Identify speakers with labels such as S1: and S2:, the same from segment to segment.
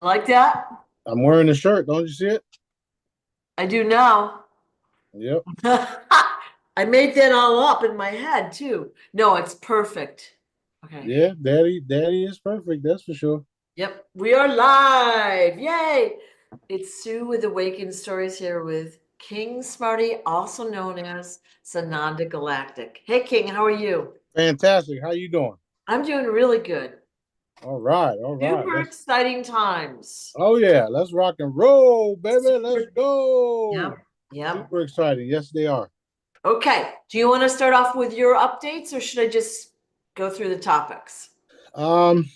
S1: Like that?
S2: I'm wearing the shirt. Don't you see it?
S1: I do now.
S2: Yep.
S1: I made that all up in my head too. No, it's perfect. Okay.
S2: Yeah, daddy is perfect, that's for sure.
S1: Yep. We are live. Yay. It's Sue with Awakened Stories here with King Smarty, also known as Sananda Galactic. Hey, King, how are you?
S2: Fantastic. How you doing?
S1: I'm doing really good.
S2: All right, all right.
S1: Super exciting times.
S2: Oh yeah, let's rock and roll, baby. Let's
S1: Super.
S2: go.
S1: Yep. Yep.
S2: Super exciting. Yes, they are.
S1: Okay. Do you want to start off with your updates or should I just go through the topics?
S2: Um,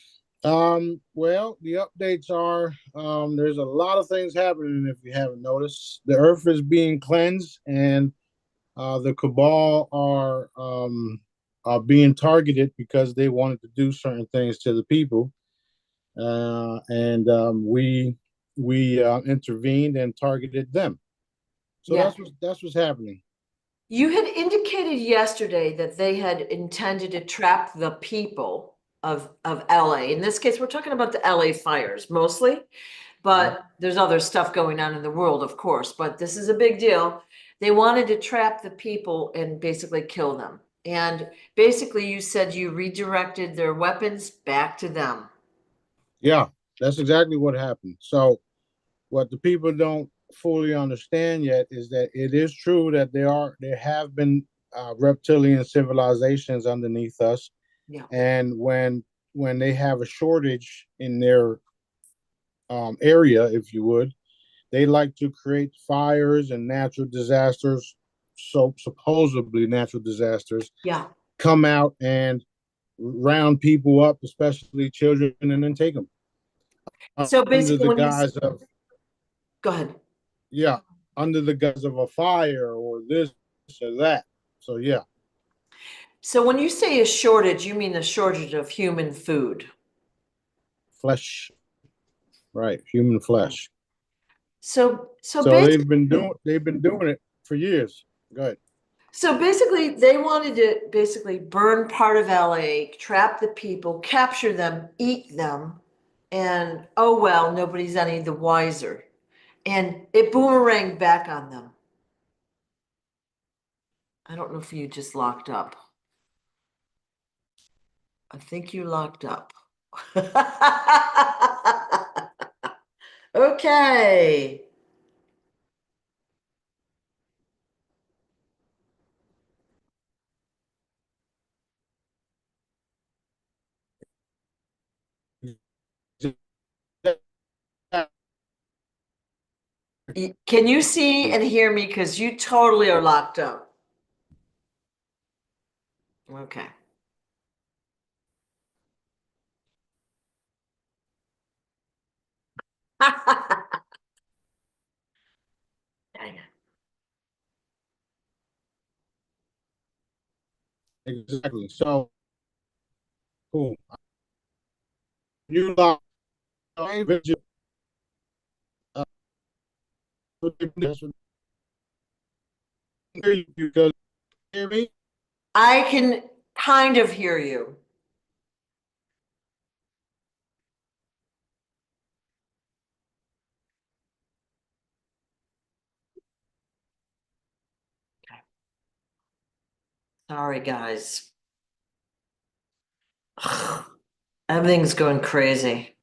S2: well, the updates are there's a lot of things happening if you haven't noticed. The earth is being cleansed and the cabal are being targeted because they wanted to do certain things to the people. And we intervened and targeted them. So
S1: Yeah.
S2: that's what's happening.
S1: You had indicated yesterday that they had intended to trap the people of LA. In this case, we're talking about the LA fires mostly,
S2: Mhm.
S1: but there's other stuff going on in the world, of course, but this is a big deal. They wanted to trap the people and basically kill them. And basically, you said you redirected their weapons back to them.
S2: Yeah, that's exactly what happened. So what the people don't fully understand yet is that it is true that there have been reptilian civilizations underneath us,
S1: Yeah.
S2: and when they have a shortage in their area, if you would, they like to create fires and natural disasters. So supposedly natural disasters
S1: Yeah.
S2: come out and round people up, especially children, and then take them
S1: So
S2: under
S1: basically,
S2: the
S1: when you
S2: guise of
S1: go ahead.
S2: yeah, under the guise of a fire or this or that. So yeah,
S1: So when you say a shortage, you mean the shortage of human food.
S2: flesh, right? Human flesh.
S1: So
S2: So
S1: basically,
S2: they've been doing it for years. Go ahead.
S1: they wanted to basically burn part of LA, trap the people, capture them, eat them, and oh well, nobody's any the wiser. And it boomeranged back on them. I don't know if you just locked up. I think you locked up. Okay. Can you see and hear me? Because you totally are locked up. Okay. Dang it.
S2: Exactly. So cool. You lost. Because hear me.
S1: I can kind of hear you. Okay. Sorry, guys. Everything's going crazy.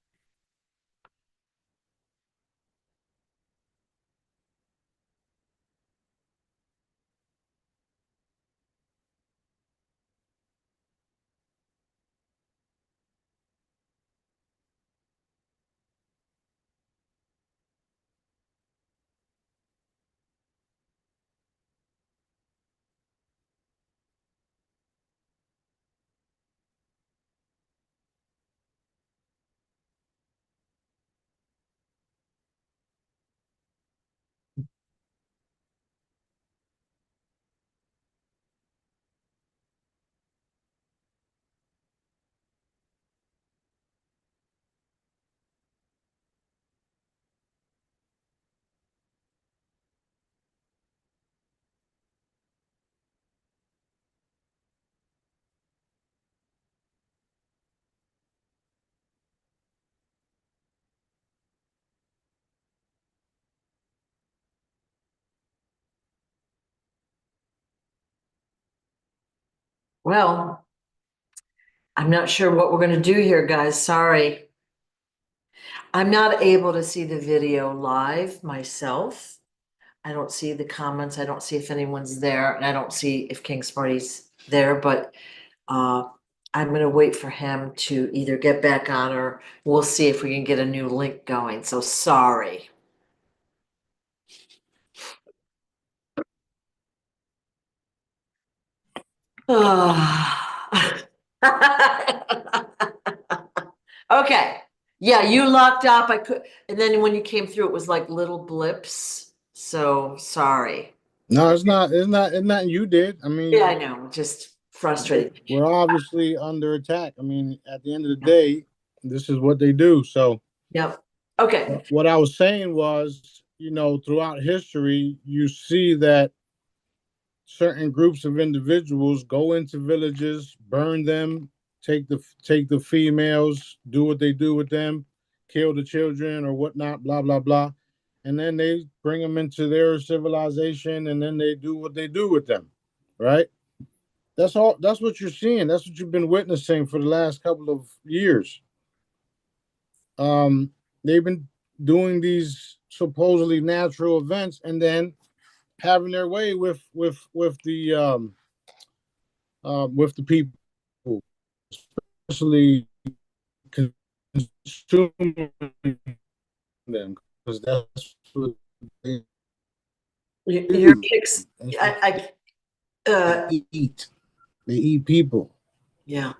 S1: Well, I'm not sure what we're gonna do here, guys. Sorry. I'm not able to see the video live myself. I don't see the comments. I don't see if anyone's there, and I don't see if King Smarty's there, but I'm gonna wait for him to either get back on or we'll see if we can get a new link going. So sorry. Okay. Yeah, you locked up. I could, and then when you came through, it was like little blips. So sorry.
S2: No, it's not. It's not. You did. I
S1: Yeah, I
S2: mean,
S1: know. Just frustrating.
S2: we're obviously under attack. I mean, at the end of the day, this is what they do. So,
S1: Yep. Okay.
S2: what I was saying was, throughout history, you see that certain groups of individuals go into villages, burn them, take the females, do what they do with them, kill the children or whatnot, blah blah blah, and then they bring them into their civilization, and then they do what they do with them, right? That's all. That's what you're seeing. That's what you've been witnessing for the last couple of years. They've been doing these supposedly natural events, and then having their way with the people, especially consuming them, because that's what they
S1: Your
S2: do.
S1: kicks.
S2: That's what
S1: I
S2: they eat. They eat people.
S1: yeah.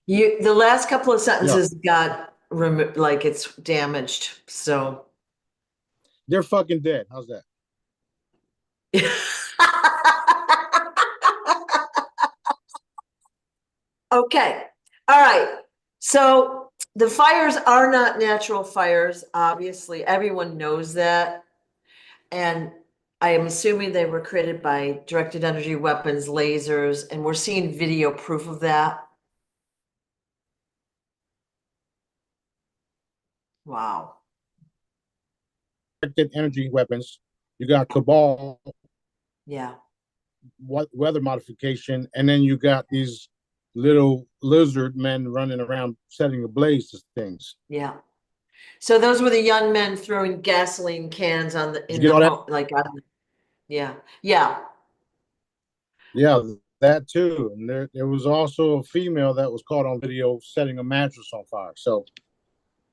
S1: The last couple of
S2: Yeah,
S1: sentences got like it's damaged. So.
S2: they're fucking dead. How's that?
S1: Okay. All right. So the fires are not natural fires. Obviously, everyone knows that. And I am assuming they were created by directed energy weapons, lasers, and we're seeing video proof of that. Wow.
S2: Directed energy weapons. You got cabal,
S1: Yeah.
S2: weather modification, and then you got these little lizard men running around setting ablaze to things.
S1: Yeah. So those were the young men throwing gasoline cans on the
S2: Did you
S1: in
S2: get
S1: the
S2: all that?
S1: home, like yeah. Yeah.
S2: Yeah, that too. And there was also a female that was caught on video setting a mattress on fire. So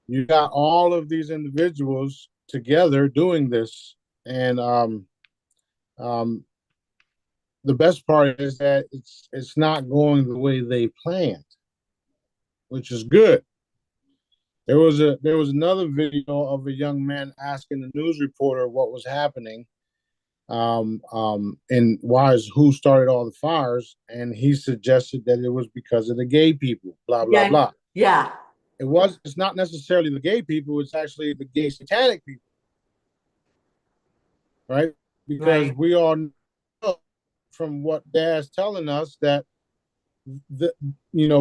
S2: you got all of these individuals together doing this, and um, the best part is that it's not going the way they planned, which is good. There was another video of a young man asking the news reporter what was happening, and who started all the fires, and he suggested that it was because of the gay people, blah blah
S1: Yeah.
S2: blah.
S1: Yeah.
S2: It's not necessarily the gay people, it's actually the gay satanic people, right? Because
S1: Right.
S2: we all know from what Dad's telling us that the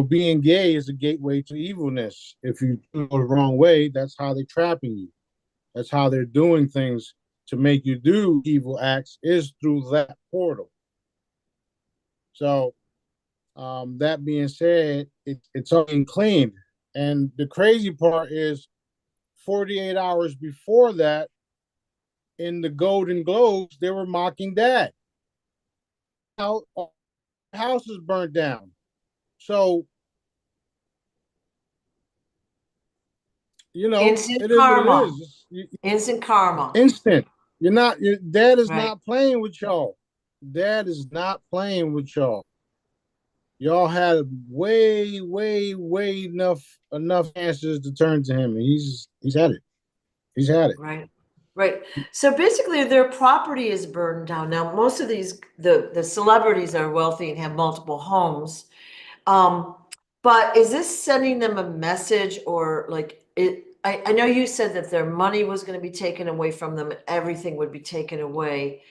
S2: being gay is a gateway to evilness. If you go the wrong way, that's how they're trapping you. That's how they're doing things to make you do evil acts, is through that portal. So, that being said, it's all being cleaned. And the crazy part is 48 hours before that, in the Golden Globes, they were mocking Dad. Now, all the house is burnt down. So,
S1: Instant
S2: it is what it
S1: karma.
S2: is.
S1: Instant karma.
S2: Instant. Your dad is
S1: Right.
S2: not playing with y'all. Dad is not playing with y'all. Y'all had way, way, way enough chances to turn to him, and he's had it. He's had it.
S1: Right. Right. So basically their property is burned down. Now, most of these the celebrities are wealthy and have multiple homes. Um, but is this sending them a message or like I know you said that their money was going to be taken away from them, everything would be taken away.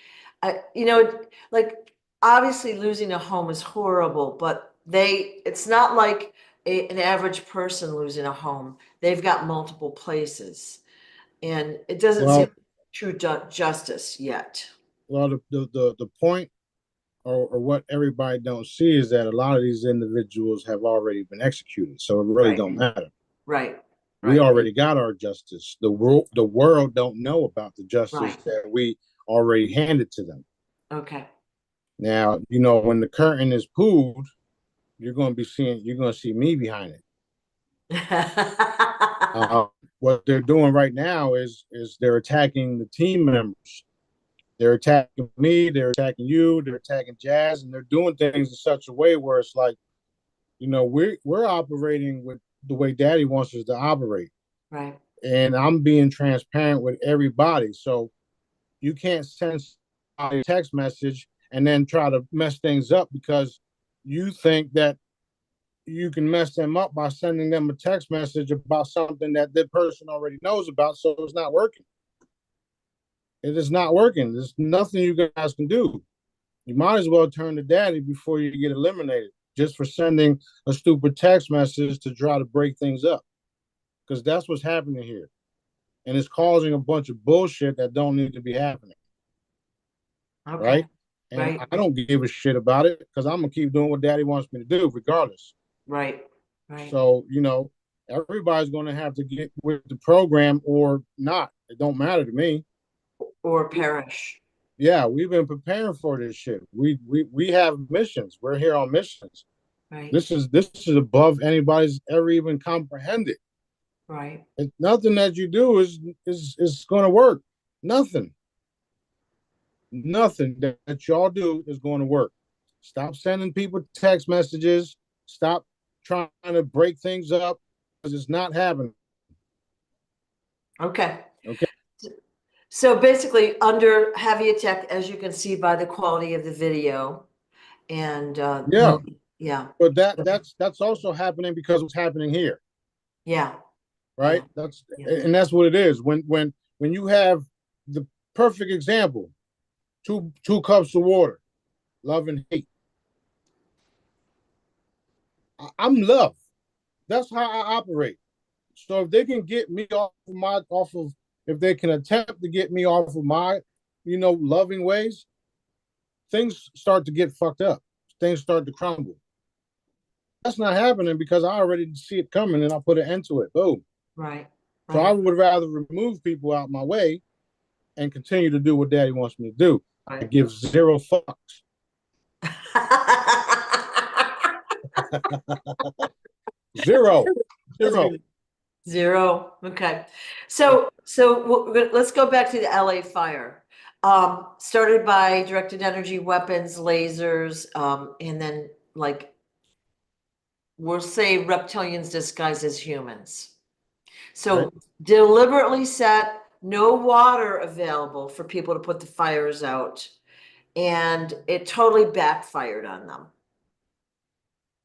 S1: Like obviously losing a home is horrible, but it's not like an average person losing a home. They've got multiple places. And it doesn't seem
S2: Well,
S1: like true justice yet.
S2: the point or what everybody don't see is that a lot of these individuals have already been executed. So it really
S1: Right.
S2: don't matter.
S1: Right.
S2: We
S1: Right.
S2: already got our justice. The world don't know about the justice
S1: Right.
S2: that we already handed to them.
S1: Okay.
S2: Now, when the curtain is pulled, you're going to see me behind it. Uh, what they're doing right now is they're attacking the team members. They're attacking me. They're attacking you. They're attacking Jazz, and they're doing things in such a way where it's like, we're operating with the way Daddy wants us to operate,
S1: Right.
S2: and I'm being transparent with everybody. So you can't send a text message and then try to mess things up because you think that you can mess them up by sending them a text message about something that the person already knows about. So it's not working. It is not working. There's nothing you guys can do. You might as well turn to Daddy before you get eliminated just for sending a stupid text message to try to break things up, because that's what's happening here, and it's causing a bunch of bullshit that don't need to be happening.
S1: Okay.
S2: Right? And
S1: Right.
S2: I don't give a shit about it because I'm gonna keep doing what Daddy wants me to do, regardless.
S1: Right. Right.
S2: So everybody's gonna have to get with the program or not. It don't matter to me.
S1: Or perish.
S2: Yeah, we've been preparing for this shit. We have missions. We're here on missions.
S1: Right.
S2: This is above anybody's ever even comprehended.
S1: Right.
S2: And nothing that you do is going to work. Nothing. Nothing that y'all do is going to work. Stop sending people text messages. Stop trying to break things up because it's not happening.
S1: Okay.
S2: Okay.
S1: So basically, under heavy attack, as you can see by the quality of the video, and
S2: Yeah,
S1: yeah,
S2: but that's also happening because what's happening here,
S1: yeah,
S2: right?
S1: yeah,
S2: That's
S1: yeah.
S2: and that's what it is. When you have the perfect example, two cups of water, love and hate. I'm love. That's how I operate. So if they can get me off of if they can attempt to get me off of my, loving ways, things start to get fucked up. Things start to crumble. That's not happening because I already see it coming and I put an end to it. Boom.
S1: Right,
S2: So I
S1: right,
S2: would rather remove people out my way and continue to do what Daddy wants me to do. I
S1: right.
S2: give zero fucks. Zero.
S1: That's
S2: Zero.
S1: good. Zero. Okay. So let's go back to the LA fire. Started by directed energy weapons, lasers, and then like we'll say reptilians disguised as humans.
S2: Right?
S1: So deliberately set no water available for people to put the fires out, and it totally backfired on them.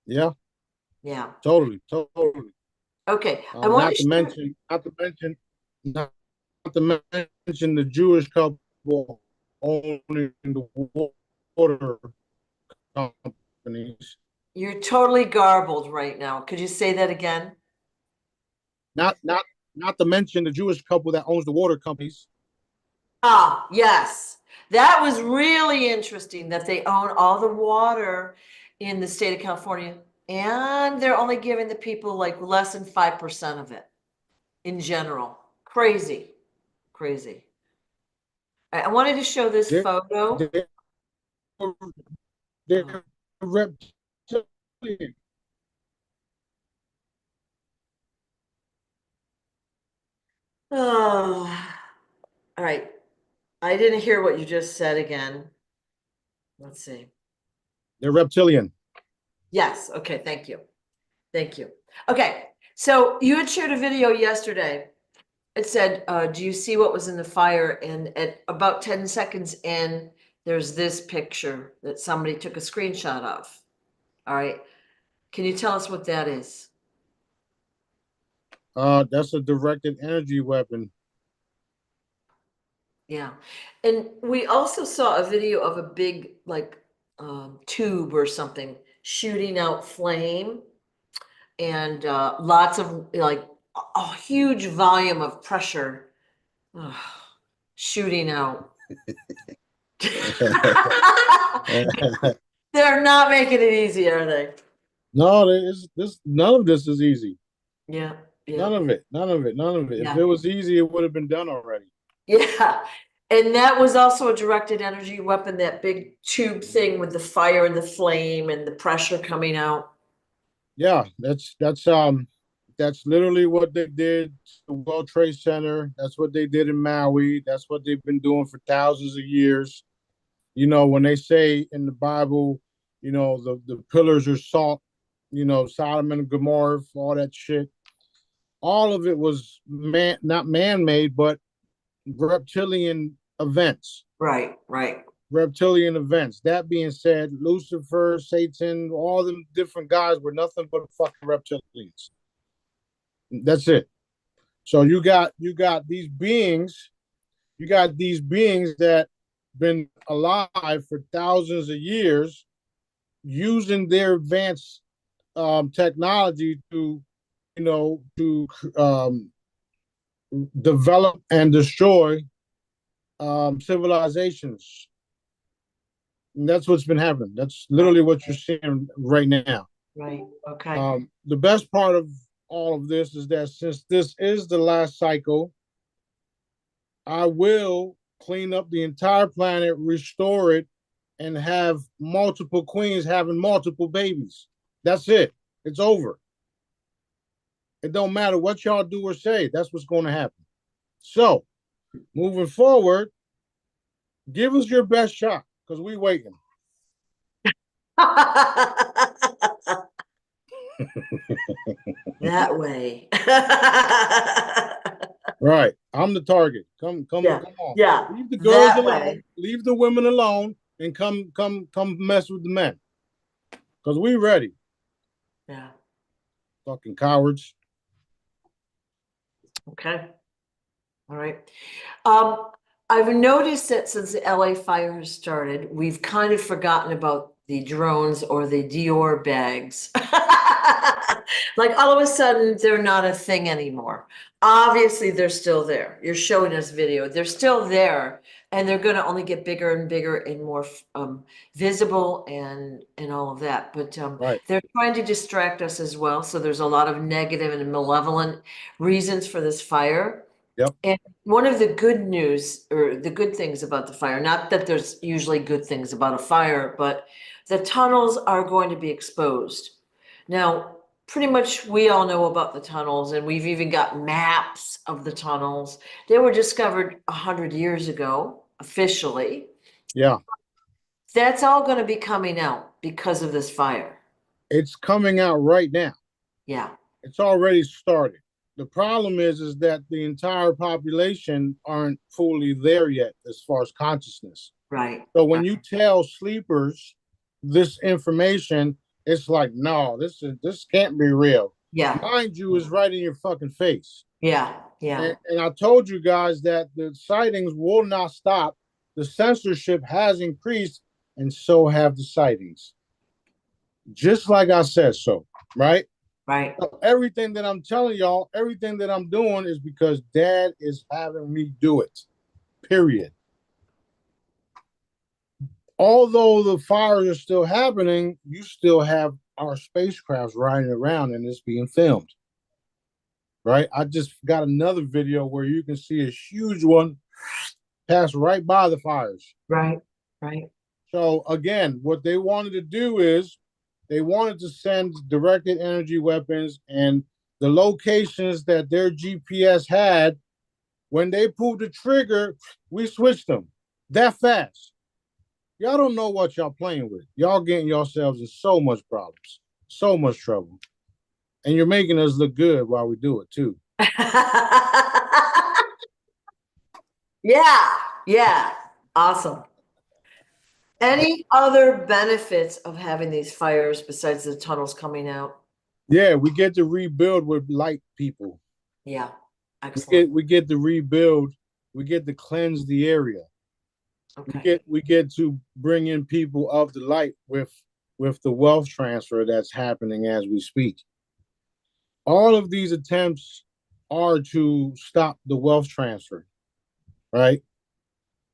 S2: Yeah,
S1: Yeah.
S2: totally. Totally.
S1: Okay. I want
S2: Not
S1: to
S2: to
S1: share.
S2: mention, not to mention the Jewish couple owning the water companies.
S1: You're totally garbled right now. Could you say that again?
S2: Not not not to mention the Jewish couple that owns the water companies.
S1: Ah, yes. That was really interesting that they own all the water in the state of California, and they're only giving the people like less than 5% of it in general. Crazy. Crazy. I wanted to show this
S2: They're
S1: photo.
S2: they're,
S1: Oh,
S2: they're reptilian.
S1: oh. All right. I didn't hear what you just said again. Let's see.
S2: They're reptilian.
S1: Yes. Okay. Thank you. Thank you. Okay. So you had shared a video yesterday. It said, do you see what was in the fire? And at about 10 seconds in, there's this picture that somebody took a screenshot of. All right. Can you tell us what that is?
S2: That's a directed energy weapon.
S1: Yeah. And we also saw a video of a big, like, tube or something shooting out flame and lots of, like, a huge volume of pressure shooting out. They're not making it easy, are they?
S2: No, this none of this is easy.
S1: Yeah, yeah,
S2: None of it. None of it. None of it. If
S1: yeah,
S2: it was easy, it would have been done already.
S1: yeah. And that was also a directed energy weapon, that big tube thing with the fire and the flame and the pressure coming out.
S2: Yeah, that's literally what they did to the World Trade Center. That's what they did in Maui. That's what they've been doing for thousands of years. You know, when they say in the Bible, you know, the pillars are salt, you know, Sodom and Gomorrah, all that shit. All of it was not man-made, but reptilian events.
S1: Right, right.
S2: Reptilian events. That being said, Lucifer, Satan, all them different guys were nothing but fucking reptilians. That's it. So you got these beings that been alive for thousands of years, using their advanced technology to, to develop and destroy civilizations. And that's what's been happening. That's literally what you're seeing right now.
S1: Right. Okay.
S2: The best part of all of this is that since this is the last cycle, I will clean up the entire planet, restore it, and have multiple queens having multiple babies. That's it. It's over. It don't matter what y'all do or say. That's what's going to happen. So, moving forward, give us your best shot because we waiting.
S1: That way.
S2: Right. I'm the target. Come
S1: Yeah.
S2: on.
S1: Yeah.
S2: Leave the girls
S1: That
S2: alone.
S1: way.
S2: Leave the women alone and come mess with the men. Because we ready.
S1: Yeah.
S2: Fucking cowards.
S1: Okay. All right. Um, I've noticed that since the LA fire has started, we've kind of forgotten about the drones or the Dior bags. Like all of a sudden, they're not a thing anymore. Obviously, they're still there. You're showing us video. They're still there, and they're going to only get bigger and bigger and more visible and all of that. But
S2: Right.
S1: they're trying to distract us as well. So there's a lot of negative and malevolent reasons for this fire.
S2: Yep.
S1: And one of the good news or the good things about the fire, not that there's usually good things about a fire, but the tunnels are going to be exposed. Now, pretty much we all know about the tunnels, and we've even got maps of the tunnels. They were discovered 100 years ago, officially.
S2: Yeah.
S1: That's all going to be coming out because of this fire.
S2: It's coming out right now.
S1: Yeah.
S2: It's already started. The problem is that the entire population aren't fully there yet as far as consciousness.
S1: Right.
S2: So when you tell sleepers this information, it's like, no, this can't be real.
S1: Yeah.
S2: Mind you, is right in your fucking face.
S1: Yeah. Yeah.
S2: And I told you guys that the sightings will not stop. The censorship has increased, and so have the sightings. Just like I said so, right?
S1: Right.
S2: So everything that I'm telling y'all, everything that I'm doing is because Dad is having me do it. Period. Although the fires are still happening, you still have our spacecrafts riding around and it's being filmed. Right? I just got another video where you can see a huge one pass right by the fires.
S1: Right. Right.
S2: So again, what they wanted to do is they wanted to send directed energy weapons, and the locations that their GPS had, when they pulled the trigger, we switched them that fast. Y'all don't know what y'all playing with. Y'all getting yourselves in so much problems, so much trouble. And you're making us look good while we do it too.
S1: Yeah. Yeah. Awesome. Any other benefits of having these fires besides the tunnels coming out?
S2: Yeah, we get to rebuild with light people.
S1: Yeah. Excellent.
S2: We get to rebuild. We get to cleanse the area.
S1: Okay.
S2: We get to bring in people of the light with the wealth transfer that's happening as we speak. All of these attempts are to stop the wealth transfer, right?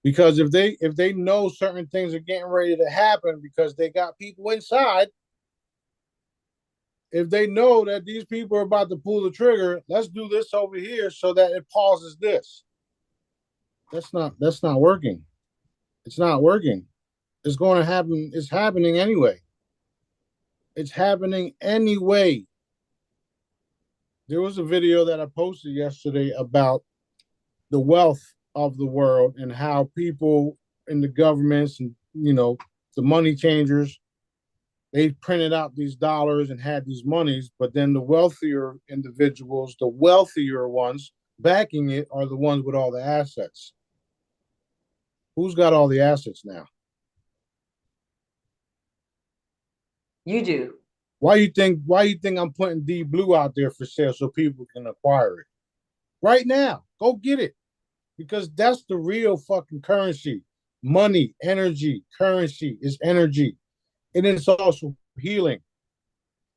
S2: Because if they know certain things are getting ready to happen because they got people inside, if they know that these people are about to pull the trigger, let's do this over here so that it pauses this. That's not working. It's not working. It's going to happen. It's happening anyway. It's happening anyway. There was a video that I posted yesterday about the wealth of the world and how people in the governments and the money changers, they printed out these dollars and had these monies, but then the wealthier individuals, the wealthier ones backing it are the ones with all the assets. Who's got all the assets now?
S1: You do.
S2: Why you think I'm putting D Blue out there for sale so people can acquire it? Right now. Go get it. Because that's the real fucking currency. Money, energy, currency is energy. And it's also healing.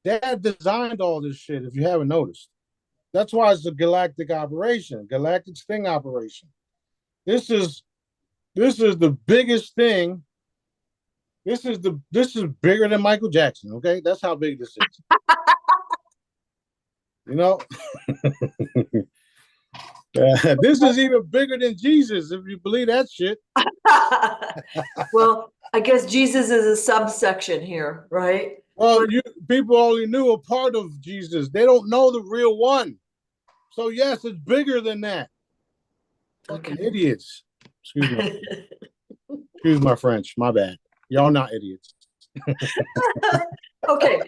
S2: Dad designed all this shit, if you haven't noticed. That's why it's a galactic operation, galactic sting operation. This is the biggest thing. This is bigger than Michael Jackson, okay? That's how big this is. You know? This is even bigger than Jesus, if you believe that shit.
S1: Well, I guess Jesus is a subsection here, right?
S2: Well, people only knew a part of Jesus. They don't know the real one. So yes, it's bigger than that. Fucking idiots. Excuse me. Excuse my French. My bad. Y'all not idiots.
S1: Okay.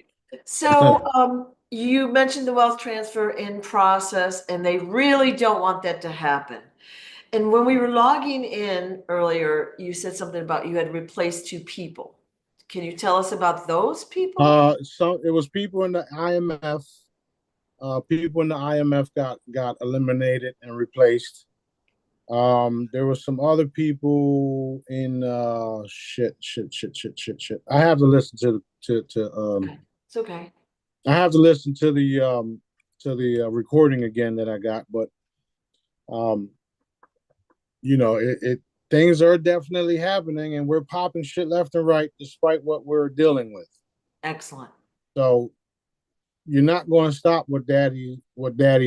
S1: So you mentioned the wealth transfer in process, and they really don't want that to happen. And when we were logging in earlier, you said something about you had replaced 2 people. Can you tell us about those people?
S2: So it was people in the IMF. People in the IMF got eliminated and replaced. There was some other people in shit. I have to listen to
S1: Okay. It's okay.
S2: I have to listen to the recording again that I got, but um it things are definitely happening and we're popping shit left and right despite what we're dealing with.
S1: Excellent.
S2: So you're not going to stop what daddy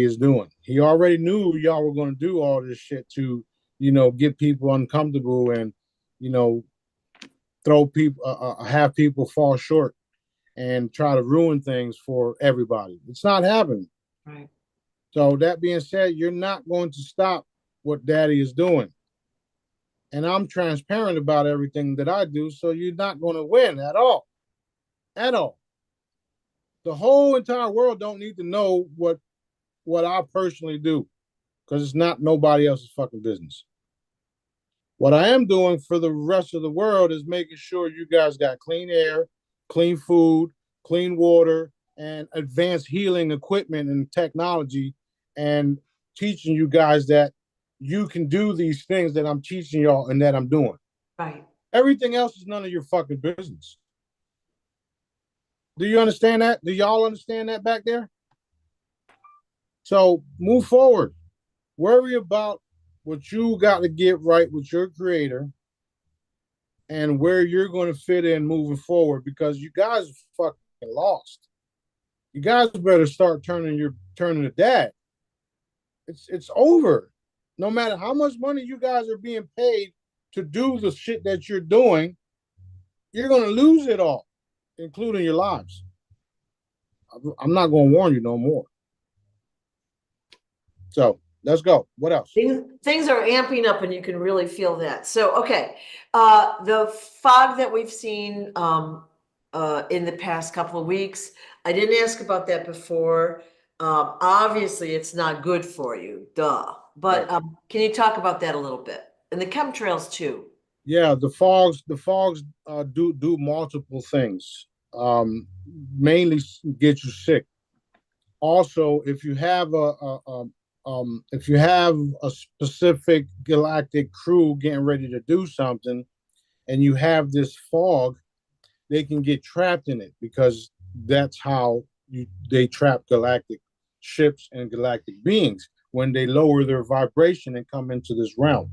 S2: is doing. He already knew y'all were going to do all this shit to get people uncomfortable and you know throw people have people fall short and try to ruin things for everybody. It's not happening.
S1: Right.
S2: So that being said, you're not going to stop what daddy is doing. And I'm transparent about everything that I do, so you're not going to win at all. At all. The whole entire world don't need to know what I personally do because it's not nobody else's fucking business. What I am doing for the rest of the world is making sure you guys got clean air, clean food, clean water, and advanced healing equipment and technology, and teaching you guys that you can do these things that I'm teaching y'all and that I'm doing.
S1: Right.
S2: Everything else is none of your fucking business. Do you understand that? Do y'all understand that back there? So move forward. Worry about what you got to get right with your creator and where you're going to fit in moving forward because you guys are fucking lost. You guys better start turning to dad. It's over. No matter how much money you guys are being paid to do the shit that you're doing, you're going to lose it all, including your lives. I'm not going to warn you no more. So let's go. What else?
S1: Things are amping up and you can really feel that. So, okay. The fog that we've seen in the past couple of weeks, I didn't ask about that before. Obviously, it's not good for you, duh. But
S2: Right.
S1: can you talk about that a little bit? And the chemtrails too.
S2: Yeah, the fogs do multiple things. Mainly get you sick. Also, if you have a specific galactic crew getting ready to do something, and you have this fog, they can get trapped in it because that's how they trap galactic ships and galactic beings when they lower their vibration and come into this realm.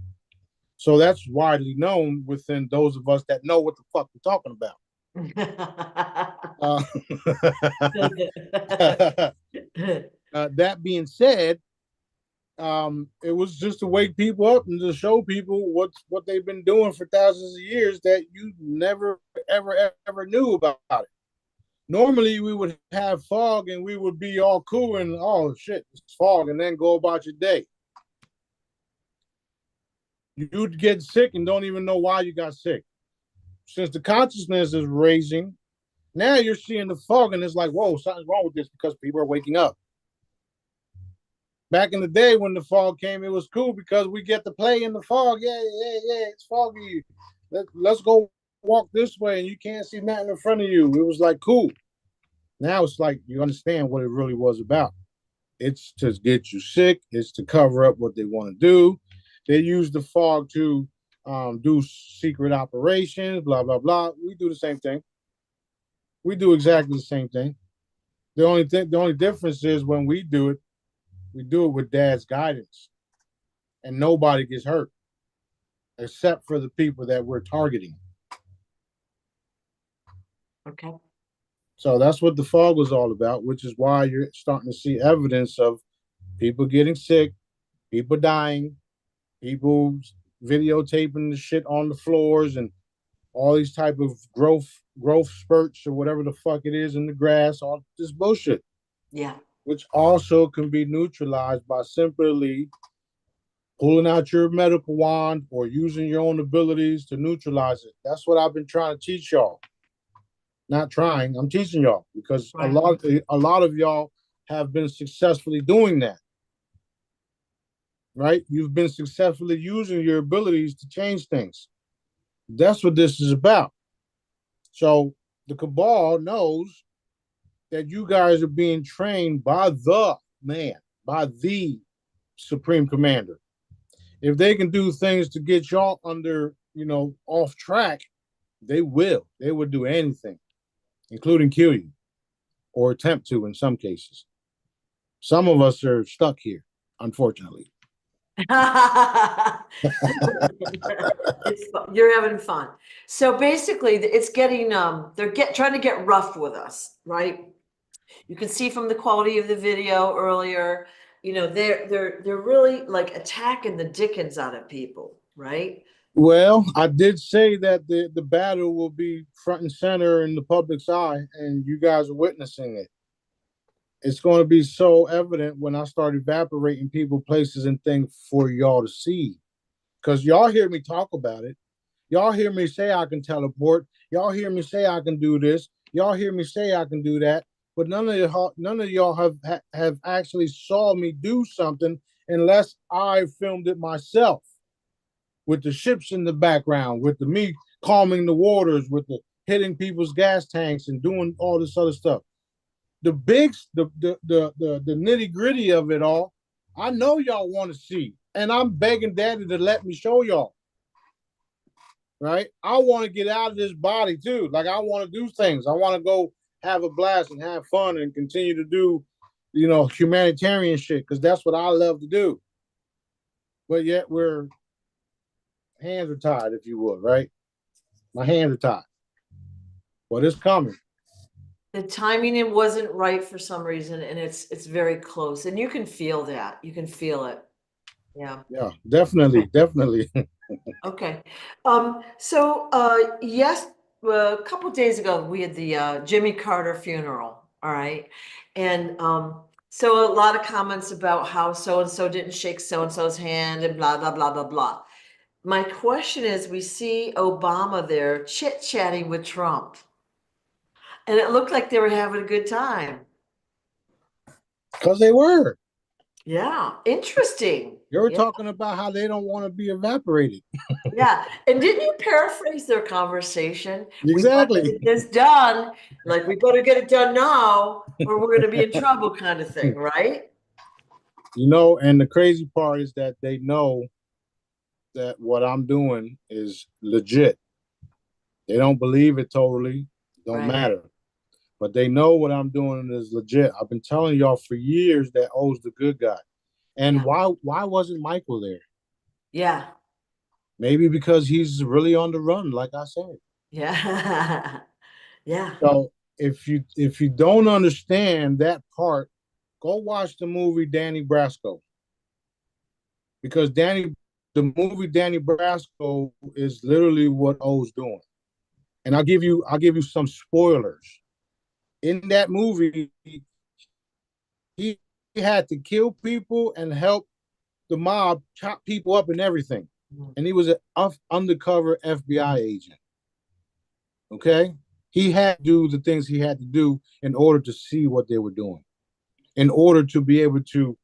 S2: So that's widely known within those of us that know what the fuck we're talking about. Uh, that being said, it was just to wake people up and to show people what they've been doing for thousands of years that you never ever knew about it. Normally, we would have fog and we would be all cool and oh shit, it's fog, and then go about your day. You'd get sick and don't even know why you got sick. Since the consciousness is raising, now you're seeing the fog and it's like, whoa, something's wrong with this because people are waking up. Back in the day when the fog came, it was cool because we get to play in the fog. Yeah, it's foggy. Let's go walk this way and you can't see nothing in front of you. It was like cool. Now it's like you understand what it really was about. It's to get you sick. It's to cover up what they want to do. They use the fog to do secret operations, blah, blah, blah. We do the same thing. We do exactly the same thing. The only difference is when we do it with Dad's guidance, and nobody gets hurt except for the people that we're targeting.
S1: Okay.
S2: So that's what the fog was all about, which is why you're starting to see evidence of people getting sick, people dying, people videotaping the shit on the floors, and all these type of growth spurts or whatever the fuck it is in the grass, all this bullshit.
S1: Yeah.
S2: Which also can be neutralized by simply pulling out your medical wand or using your own abilities to neutralize it. That's what I've been trying to teach y'all. Not trying, I'm teaching y'all because
S1: right.
S2: a lot of y'all have been successfully doing that. Right? You've been successfully using your abilities to change things. That's what this is about. So the cabal knows that you guys are being trained by the man, by the supreme commander. If they can do things to get y'all under, off track, they will. They would do anything, including kill you or attempt to in some cases. Some of us are stuck here, unfortunately.
S1: You're having fun. So basically, it's getting trying to get rough with us, right? You can see from the quality of the video earlier, they're really like attacking the dickens out of people, right?
S2: Well, I did say that the battle will be front and center in the public's eye, and you guys are witnessing it. It's going to be so evident when I start evaporating people, places, and things for y'all to see. Because y'all hear me talk about it. Y'all hear me say I can teleport. Y'all hear me say I can do this. Y'all hear me say I can do that. But none of y'all have actually saw me do something unless I filmed it myself. With the ships in the background, with the me calming the waters, with the hitting people's gas tanks and doing all this other stuff. The nitty gritty of it all, I know y'all want to see, and I'm begging Daddy to let me show y'all. Right? I want to get out of this body too. Like I want to do things. I want to go have a blast and have fun and continue to do, humanitarian shit because that's what I love to do. But yet we're hands are tied, if you would, right? My hands are tied. But it's coming.
S1: The timing it wasn't right for some reason, and it's very close, and you can feel that. You can feel it. Yeah.
S2: Yeah, definitely.
S1: Okay. So yes, a couple of days ago we had the Jimmy Carter funeral. All right, and so a lot of comments about how so and so didn't shake so and so's hand and blah blah blah blah blah. My question is, we see Obama there chit-chatting with Trump, and it looked like they were having a good time.
S2: Because they were.
S1: Yeah, interesting.
S2: You were talking about how they don't want to be evaporated.
S1: Yeah, and didn't you paraphrase their conversation?
S2: Exactly.
S1: We better get this done. Like, we better get it done now, or we're going to be in trouble, kind of thing, right?
S2: And the crazy part is that they know that what I'm doing is legit. They don't believe it totally. Don't matter. But they know what I'm doing is legit. I've been telling y'all for years that O's the good guy. And why wasn't Michael there?
S1: Yeah.
S2: Maybe because he's really on the run, like I said.
S1: Yeah. Yeah.
S2: So if you don't understand that part, go watch the movie Danny Brasco, because Danny Brasco is literally what O's doing. And I'll give you some spoilers. In that movie, he had to kill people and help the mob chop people up and everything. And he was an undercover FBI agent. Okay. He had to do the things he had to do in order to see what they were doing, in order to be able to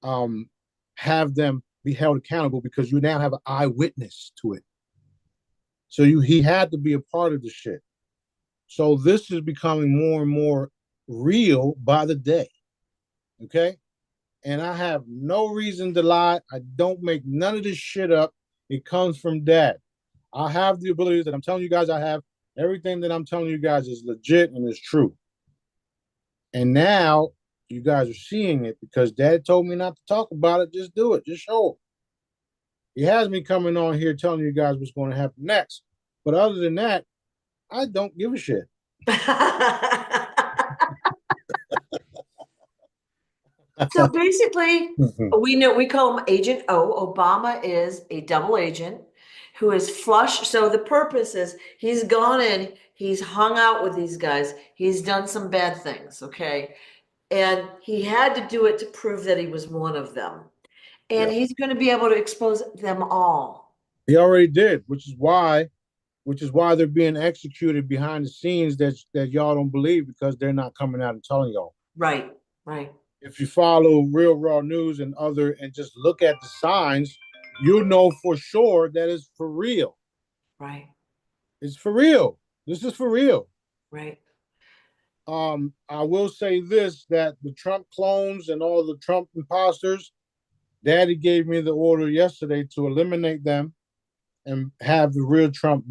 S2: um, have them be held accountable, because you now have an eyewitness to it. So he had to be a part of the shit. So this is becoming more and more real by the day. Okay. And I have no reason to lie. I don't make none of this shit up. It comes from dad. I have the abilities that I'm telling you guys I have. Everything that I'm telling you guys is legit and is true. And now you guys are seeing it because dad told me not to talk about it. Just do it. Just show it. He has me coming on here telling you guys what's going to happen next. But other than that, I don't give a shit.
S1: So basically, we call him Agent O. Obama is a double agent who is flush. So the purpose is he's gone in, he's hung out with these guys, he's done some bad things, okay? And he had to do it to prove that he was one of them. And
S2: Yeah.
S1: he's going to be able to expose them all.
S2: He already did, which is why they're being executed behind the scenes that y'all don't believe, because they're not coming out and telling y'all.
S1: Right, right.
S2: If you follow Real Raw News and just look at the signs, you know for sure that it's for real.
S1: Right.
S2: It's for real. This is for real.
S1: Right.
S2: I will say this, that the Trump clones and all the Trump imposters, Daddy gave me the order yesterday to eliminate them and have the real Trump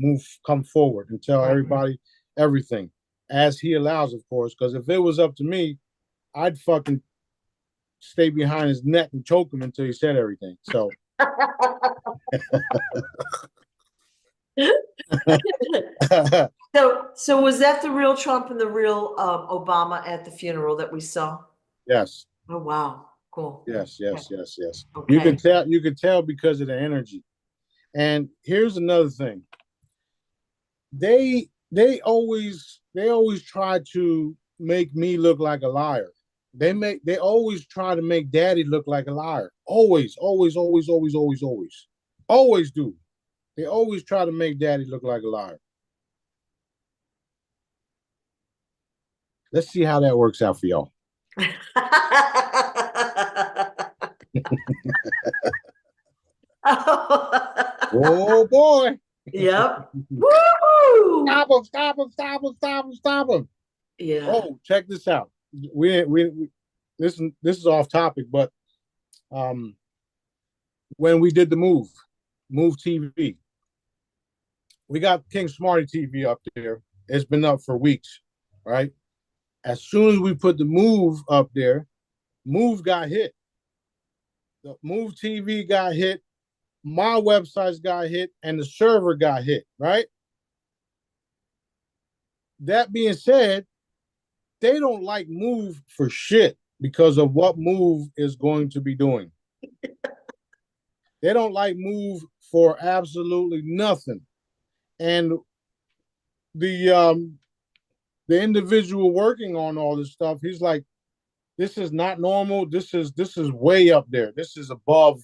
S2: come forward and tell everybody everything, as he allows, of course. Because if it was up to me, I'd fucking stay behind his neck and choke him until he said everything. So
S1: So was that the real Trump and the real Obama at the funeral that we saw?
S2: yes.
S1: Oh, wow. Cool.
S2: Yes, yes, yes, yes. You
S1: Okay.
S2: can tell because of the energy. And here's another thing. They always try to make me look like a liar. They always try to make daddy look like a liar. Always, always, always, always, always, always. Always do. They always try to make daddy look like a liar. Let's see how that works out for y'all. Oh boy.
S1: Yep. Woo!
S2: Stop him, stop him, stop him, stop him, stop him.
S1: Yeah.
S2: Oh, check this out. We this is off topic, but when we did the move TV, we got King Smarty TV up there. It's been up for weeks, right? As soon as we put the move up there, move got hit. The move TV got hit, my websites got hit, and the server got hit, right? That being said, they don't like move for shit because of what move is going to be doing. They don't like move for absolutely nothing. And the individual working on all this stuff, he's like, this is not normal. This is way up there. This is above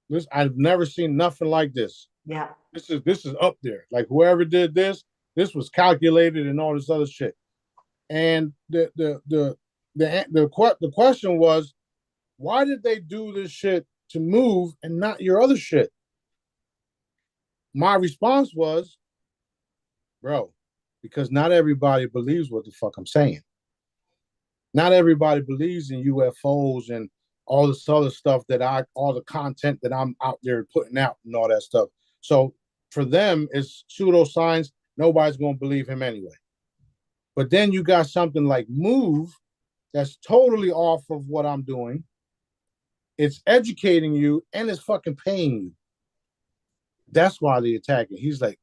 S2: this. I've never seen nothing like this.
S1: Yeah.
S2: This is up there. Like whoever did this was calculated and all this other shit. And the question was, why did they do this shit to move and not your other shit? My response was, bro, because not everybody believes what the fuck I'm saying. Not everybody believes in UFOs and all this other stuff all the content that I'm out there putting out and all that stuff. So for them, it's pseudoscience. Nobody's going to believe him anyway. But then you got something like Move that's totally off of what I'm doing. It's educating you and it's fucking paying you. That's why they attack it. He's like,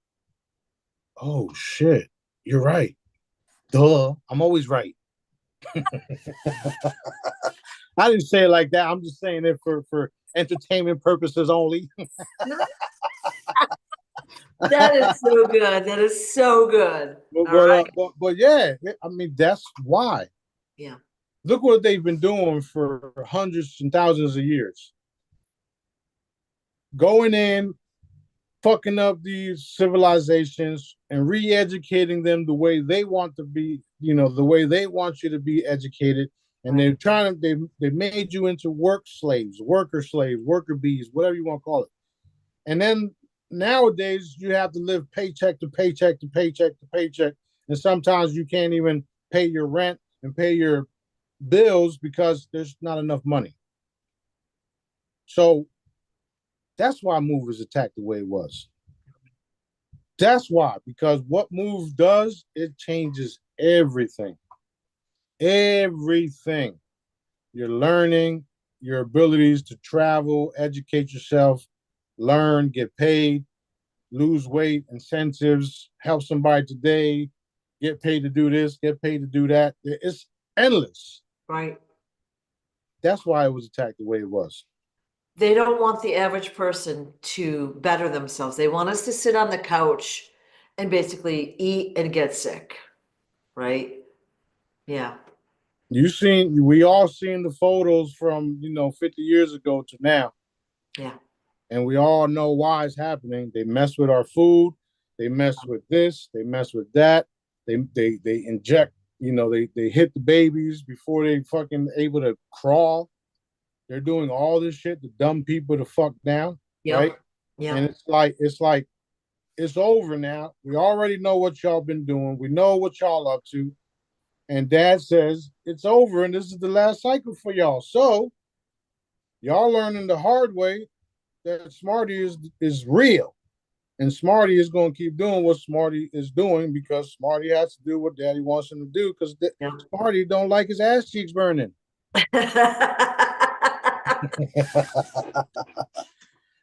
S2: oh shit, you're right. Duh, I'm always right. I didn't say it like that. I'm just saying it for entertainment purposes only.
S1: That is so good. That is so good.
S2: but,
S1: All
S2: but, uh,
S1: right.
S2: but but yeah, I mean that's why.
S1: Yeah.
S2: Look what they've been doing for hundreds and thousands of years. Going in, fucking up these civilizations and re-educating them the way they want to be, the way they want you to be educated. And
S1: Right.
S2: they're trying to they made you into worker slaves, worker bees, whatever you want to call it. And then nowadays you have to live paycheck to paycheck to paycheck to paycheck. And sometimes you can't even pay your rent and pay your bills because there's not enough money. So that's why Move was attacked the way it was. That's why, because what Move does, it changes everything. Everything. Your learning, your abilities to travel, educate yourself, learn, get paid, lose weight, incentives, help somebody today, get paid to do this, get paid to do that. It's endless.
S1: Right.
S2: That's why it was attacked the way it was.
S1: They don't want the average person to better themselves. They want us to sit on the couch and basically eat and get sick. Right? Yeah.
S2: We all seen the photos from 50 years ago to now,
S1: Yeah.
S2: and we all know why it's happening. They mess with our food, they mess with this, they mess with that. They inject, they hit the babies before they fucking able to crawl. They're doing all this shit to dumb people to fuck down, right?
S1: Yep.
S2: And
S1: Yep.
S2: it's over now. We already know what y'all been doing. We know what y'all up to. And dad says it's over and this is the last cycle for y'all. So y'all learning the hard way that Smarty is real. And Smarty is going to keep doing what Smarty is doing because Smarty has to do what Daddy wants him to do because
S1: Yep.
S2: Smarty don't like his ass cheeks burning.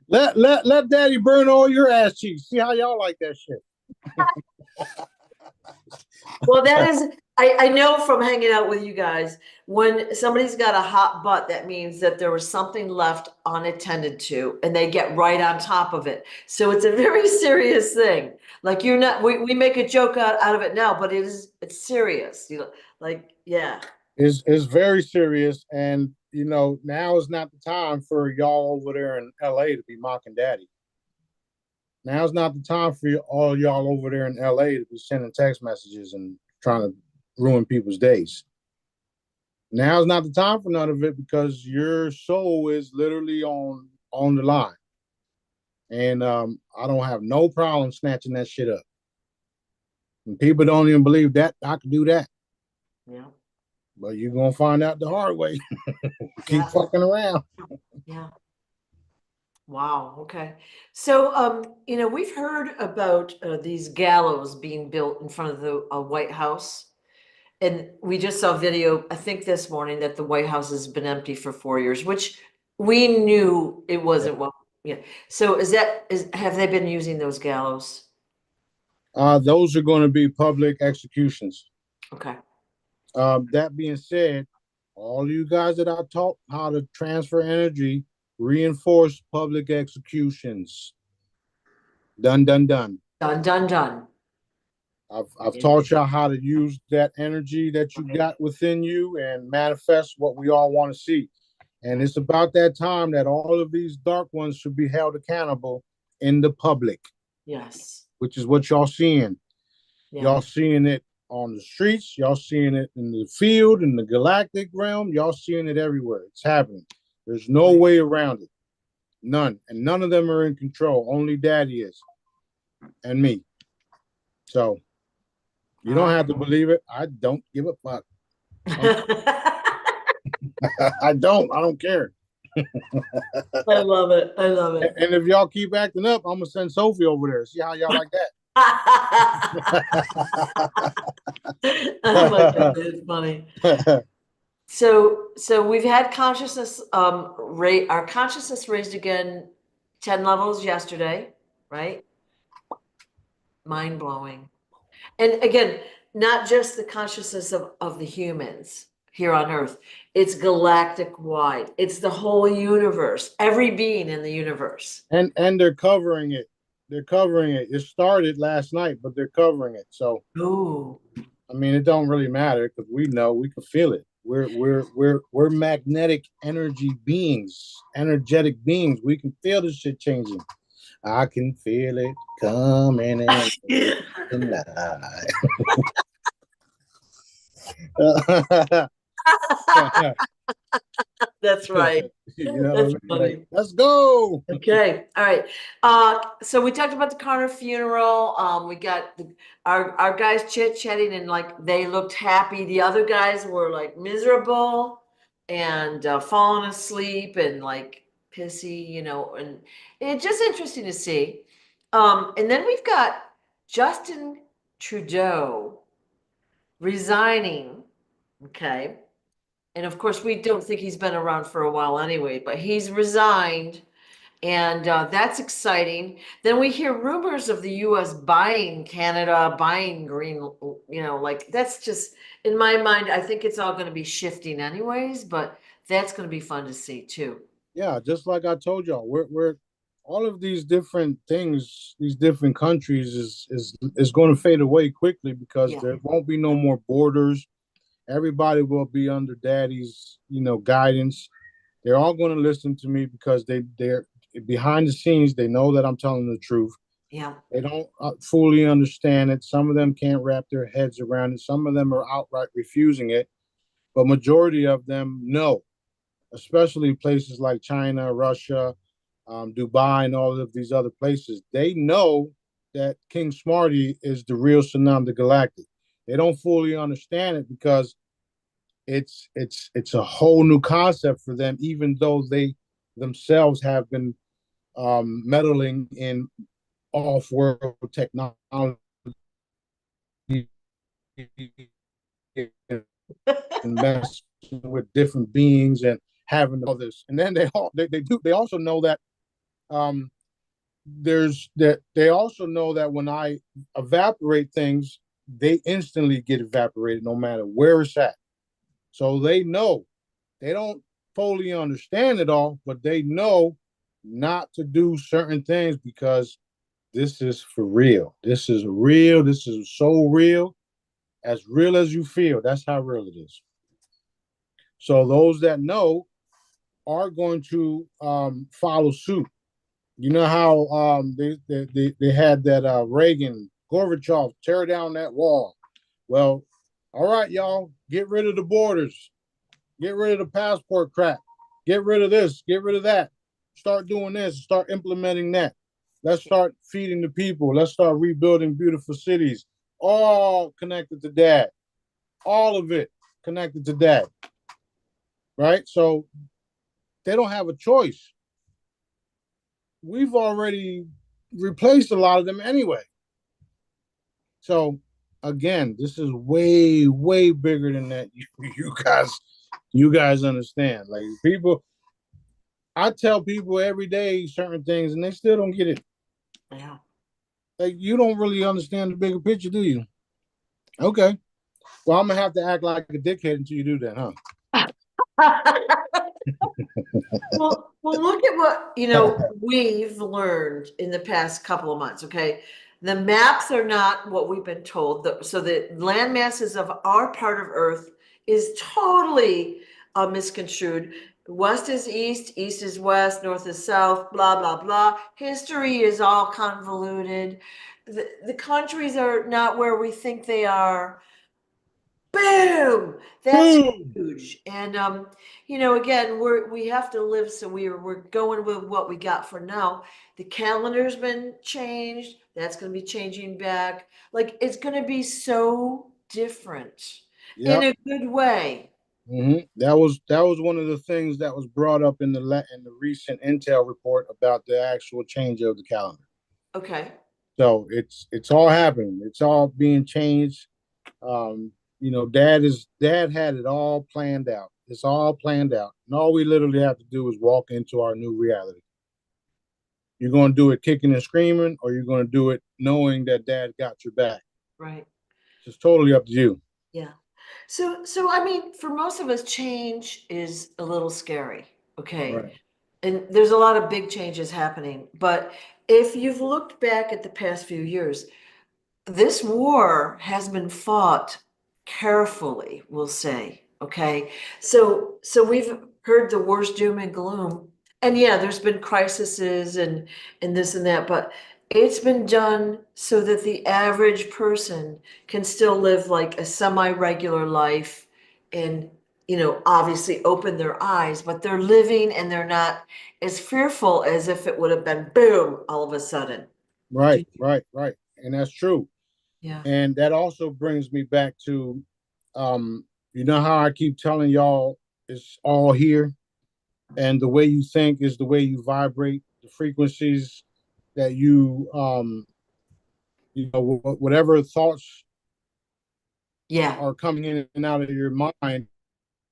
S2: let Daddy burn all your ass cheeks. See how y'all like that shit.
S1: Well, that is, I know from hanging out with you guys, when somebody's got a hot butt, that means that there was something left unattended to, and they get right on top of it. So it's a very serious thing. Like you're not, we make a joke out of it now, but it's serious. Yeah.
S2: Is very serious, and now is not the time for y'all over there in LA to be mocking Daddy. Now's not the time for all y'all over there in LA to be sending text messages and trying to ruin people's days. Now's not the time for none of it because your soul is literally on the line, and I don't have no problem snatching that shit up. And people don't even believe that I can do that.
S1: Yeah.
S2: But you're gonna find out the hard way. Keep
S1: Yeah.
S2: fucking around.
S1: Yeah. Wow. Okay. So, we've heard about these gallows being built in front of the White House. And we just saw video, I think this morning, that the White House has been empty for 4 years, which we knew it wasn't. Well, yeah. So have they been using those gallows?
S2: Those are going to be public executions.
S1: Okay.
S2: That being said, all you guys that I taught how to transfer energy, reinforce public executions. Done, done, done.
S1: Done, done, done.
S2: I've
S1: Yeah.
S2: taught y'all how to use that energy that you got within you and manifest what we all want to see. And it's about that time that all of these dark ones should be held accountable in the public.
S1: Yes.
S2: Which is what y'all seeing.
S1: Yeah.
S2: Y'all seeing it on the streets. Y'all seeing it in the field, in the galactic realm. Y'all seeing it everywhere. It's happening. There's no way around it. None. And none of them are in control. Only Daddy is. And me. So you don't have to believe it. I don't give a fuck. I don't care.
S1: I love it. I love it.
S2: And if y'all keep acting up, I'm gonna send Sophie over there. See how y'all like that.
S1: Oh my God, it's funny. So we've had consciousness our consciousness raised again 10 levels yesterday. right? Mind blowing. And again, not just the consciousness of the humans here on Earth, it's galactic wide. It's the whole universe, every being in the universe.
S2: And they're covering it. They're covering it. It started last night, but they're covering it. So
S1: Oh,
S2: I mean, it don't really matter because we know we can feel it. We're magnetic energy beings, energetic beings. We can feel this shit changing. I can feel it coming in tonight.
S1: that's right.
S2: You know what I
S1: That's
S2: mean? Like,
S1: funny.
S2: let's go.
S1: Okay, all right. So we talked about the Connor funeral. We got our guys chit-chatting and like they looked happy. The other guys were like miserable and falling asleep and like pissy, and it's just interesting to see. And then we've got Justin Trudeau resigning. Okay. And of course, we don't think he's been around for a while anyway, but he's resigned. And that's exciting. Then we hear rumors of the US buying Canada, buying green, like that's just, in my mind, I think it's all going to be shifting anyways, but that's going to be fun to see too.
S2: Yeah, just like I told y'all, we're all of these different things, these different countries is going to fade away quickly because
S1: Yeah.
S2: there won't be no more borders. Everybody will be under daddy's, guidance. They're all going to listen to me because they're behind the scenes. They know that I'm telling the truth.
S1: Yeah.
S2: They don't fully understand it. Some of them can't wrap their heads around it. Some of them are outright refusing it, but majority of them know, especially places like China, Russia, Dubai, and all of these other places. They know that King Smarty is the real Shenanigans the Galactic. They don't fully understand it because it's a whole new concept for them, even though they themselves have been meddling in off-world technology and messing with different beings and having all this. And then they also know that um, there's that they also know that when I evaporate things, they instantly get evaporated no matter where it's at. So they know. They don't fully understand it all, but they know not to do certain things because this is for real. This is real. This is so real. As real as you feel. That's how real it is. So those that know are going to follow suit. You know how they had that Reagan, Gorbachev tear down that wall. Well, all right, y'all, get rid of the borders. Get rid of the passport crap. Get rid of this. Get rid of that. Start doing this. Start implementing that. Let's start feeding the people. Let's start rebuilding beautiful cities. All connected to dad. All of it connected to dad. Right? So they don't have a choice. We've already replaced a lot of them anyway. So again, this is way, way bigger than that. You guys understand. Like people, I tell people every day certain things and they still don't get it.
S1: Yeah.
S2: Like you don't really understand the bigger picture, do you? Okay. Well, I'm gonna have to act like a dickhead until you do that, huh?
S1: Well, look at what, we've learned in the past couple of months, okay? The maps are not what we've been told. So the land masses of our part of Earth is totally misconstrued. West is east, east is west, north is south, blah, blah, blah. History is all convoluted. The countries are not where we think they are. Boom! That's
S2: Boom.
S1: huge. And again, we have to live, so we're going with what we got for now. The calendar's been changed. That's going to be changing back. Like it's going to be so different in
S2: Yep.
S1: a good way.
S2: That was one of the things that was brought up in the recent Intel report about the actual change of the calendar.
S1: Okay.
S2: So it's all happening. It's all being changed. Dad had it all planned out. It's all planned out, and all we literally have to do is walk into our new reality. You're going to do it kicking and screaming, or you're going to do it knowing that dad got your back.
S1: Right.
S2: It's totally up to you.
S1: Yeah. So I mean, for most of us, change is a little scary. Okay.
S2: Right.
S1: And there's a lot of big changes happening. But if you've looked back at the past few years, this war has been fought carefully, we'll say. Okay. So we've heard the worst doom and gloom. And yeah, there's been crises and this and that, but it's been done so that the average person can still live like a semi-regular life and, obviously open their eyes, but they're living and they're not as fearful as if it would have been boom all of a sudden.
S2: Right. Right. And that's true.
S1: Yeah.
S2: And that also brings me back to, you know how I keep telling y'all it's all here, and the way you think is the way you vibrate. The frequencies that whatever thoughts
S1: Yeah.
S2: are coming in and out of your mind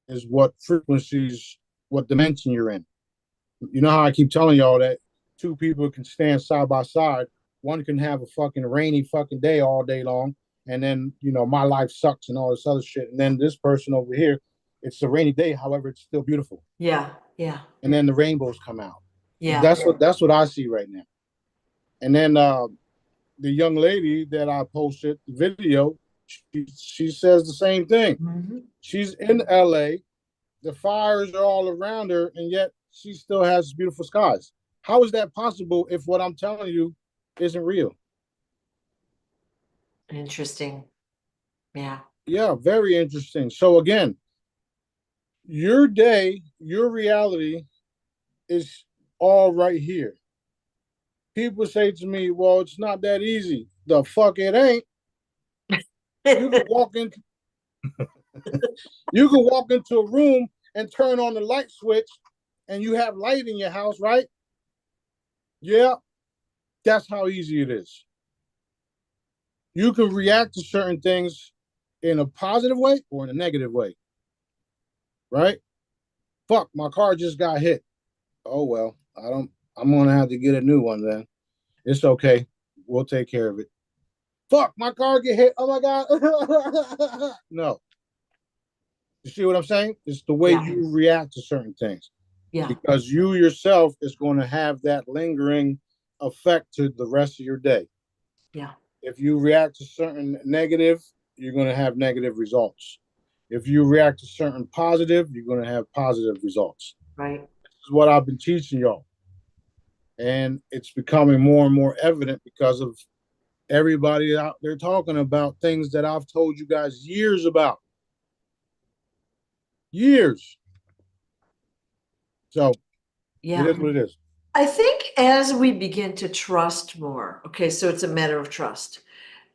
S2: is what frequencies, what dimension you're in. You know how I keep telling y'all that two people can stand side by side. One can have a fucking rainy fucking day all day long, and then my life sucks and all this other shit. And then this person over here, it's a rainy day, however, it's still beautiful.
S1: Yeah. Yeah.
S2: And then the rainbows come out.
S1: Yeah.
S2: That's what I see right now. And then the young lady that I posted the video, she says the same thing.
S1: Mm-hmm.
S2: She's in LA. The fires are all around her, and yet she still has beautiful skies. How is that possible if what I'm telling you isn't real?
S1: Interesting. Yeah.
S2: Yeah, very interesting. So again, your day, your reality is all right here. People say to me, well, it's not that easy. The fuck it ain't. You can walk in, you can walk into a room and turn on the light switch and you have light in your house, right? Yeah, that's how easy it is. You can react to certain things in a positive way or in a negative way, right? Fuck, my car just got hit. Oh well, I'm gonna have to get a new one then. It's okay. We'll take care of it. Fuck, my car get hit. Oh my god. No. You see what I'm saying? It's the way
S1: Yeah.
S2: you react to certain things.
S1: Yeah.
S2: Because you yourself is going to have that lingering effect to the rest of your day.
S1: Yeah.
S2: If you react to certain negative, you're going to have negative results. If you react to certain positive, you're going to have positive results.
S1: Right.
S2: This is what I've been teaching y'all. And it's becoming more and more evident because of everybody out there talking about things that I've told you guys years about. Years. So
S1: Yeah.
S2: it is what it is.
S1: I think as we begin to trust more, okay, so it's a matter of trust.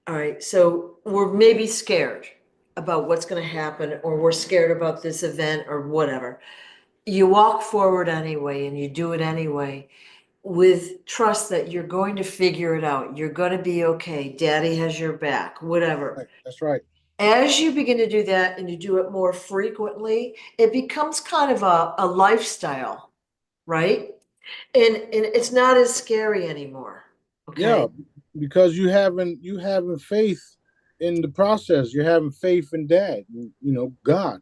S1: All right. So we're maybe scared about what's going to happen, or we're scared about this event or whatever. You walk forward anyway and you do it anyway with trust that you're going to figure it out. You're going to be okay. Daddy has your back, whatever.
S2: Right. That's right.
S1: As you begin to do that and you do it more frequently, it becomes kind of a lifestyle, right? And it's not as scary anymore. Okay.
S2: Yeah, because you having faith in the process. You're having faith in Dad, God,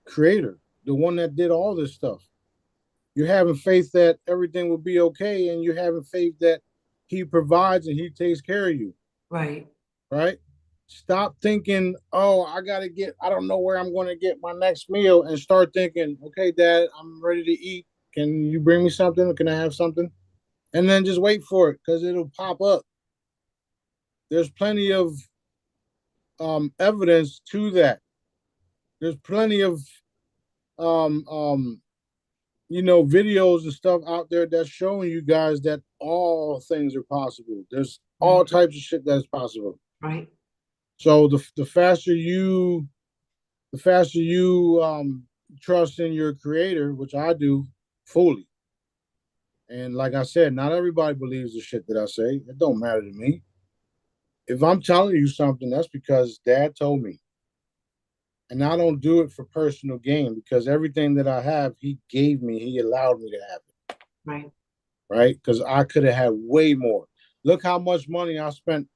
S2: Creator, the one that did all this stuff. You're having faith that everything will be okay, and you're having faith that He provides and He takes care of you.
S1: Right.
S2: Right? Stop thinking, oh, I don't know where I'm going to get my next meal, and start thinking, okay, Dad, I'm ready to eat. Can you bring me something? Can I have something? And then just wait for it because it'll pop up. There's plenty of evidence to that. There's plenty of um, um, videos and stuff out there that's showing you guys that all things are possible. There's all types of shit that's possible.
S1: Right.
S2: So the faster you trust in your creator, which I do fully. And like I said, not everybody believes the shit that I say. It don't matter to me. If I'm telling you something, that's because Dad told me. And I don't do it for personal gain because everything that I have, He gave me, He allowed me to have it.
S1: Right.
S2: right? Because I could have had way more. Look how much money I spent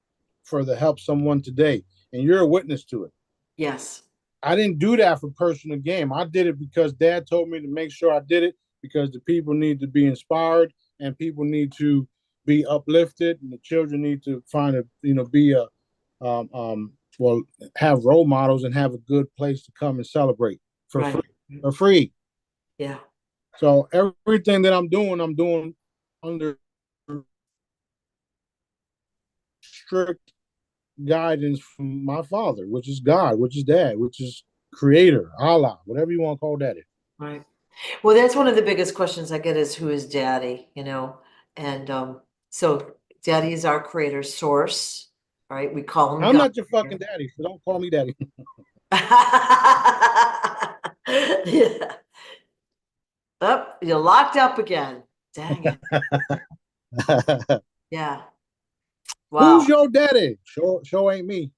S2: for to help someone today, and you're a witness to it.
S1: Yes.
S2: I didn't do that for personal gain. I did it because Dad told me to make sure I did it because the people need to be inspired and people need to be uplifted, and the children need to find a be a well, have role models and have a good place to come and celebrate for
S1: Right.
S2: free. For free.
S1: Yeah.
S2: So everything that I'm doing under strict guidance from my father, which is God, which is Dad, which is Creator, Allah, whatever you want to call that.
S1: Right. Well, that's one of the biggest questions I get is who is daddy, you know? And so daddy is our creator source, right? We call him
S2: I'm
S1: God
S2: not your fucking
S1: here.
S2: daddy, so don't call me daddy.
S1: Yeah. Oh, you're locked up again. Dang it. Yeah.
S2: Who's
S1: Wow.
S2: your daddy? Sure ain't me.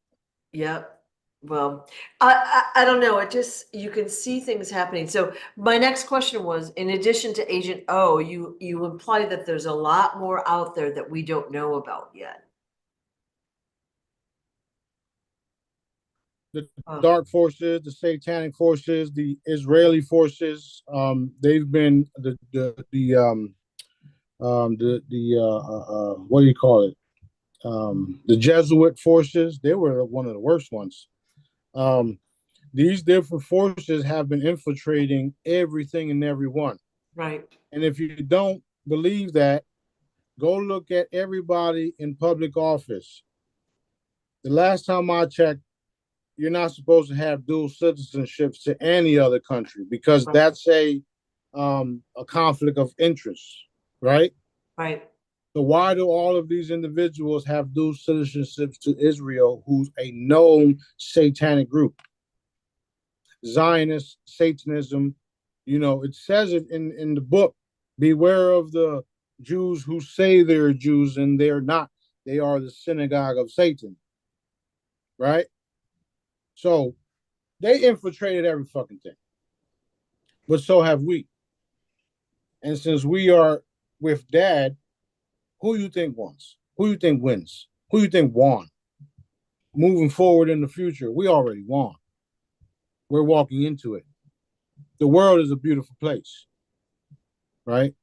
S1: Yep. Well, I don't know. It just you can see things happening. So my next question was, in addition to Agent O, you implied that there's a lot more out there that we don't know about yet.
S2: The
S1: Oh,
S2: dark forces, the satanic forces, the Israeli forces. They've been what do you call it? The Jesuit forces. They were one of the worst ones. Um, these different forces have been infiltrating everything and everyone.
S1: right,
S2: And if you don't believe that, go look at everybody in public office. The last time I checked, you're not supposed to have dual citizenships to any other country because
S1: right,
S2: that's a conflict of interest, right?
S1: right,
S2: So why do all of these individuals have dual citizenships to Israel, who's a known satanic group? Zionist, Satanism, it says it in the book. Beware of the Jews who say they're Jews and they're not. They are the synagogue of Satan, right? So they infiltrated every fucking thing, but so have we. And since we are with Dad, who you think wins? Who you think wins? Who you think won? Moving forward in the future, we already won. We're walking into it. The world is a beautiful place, right?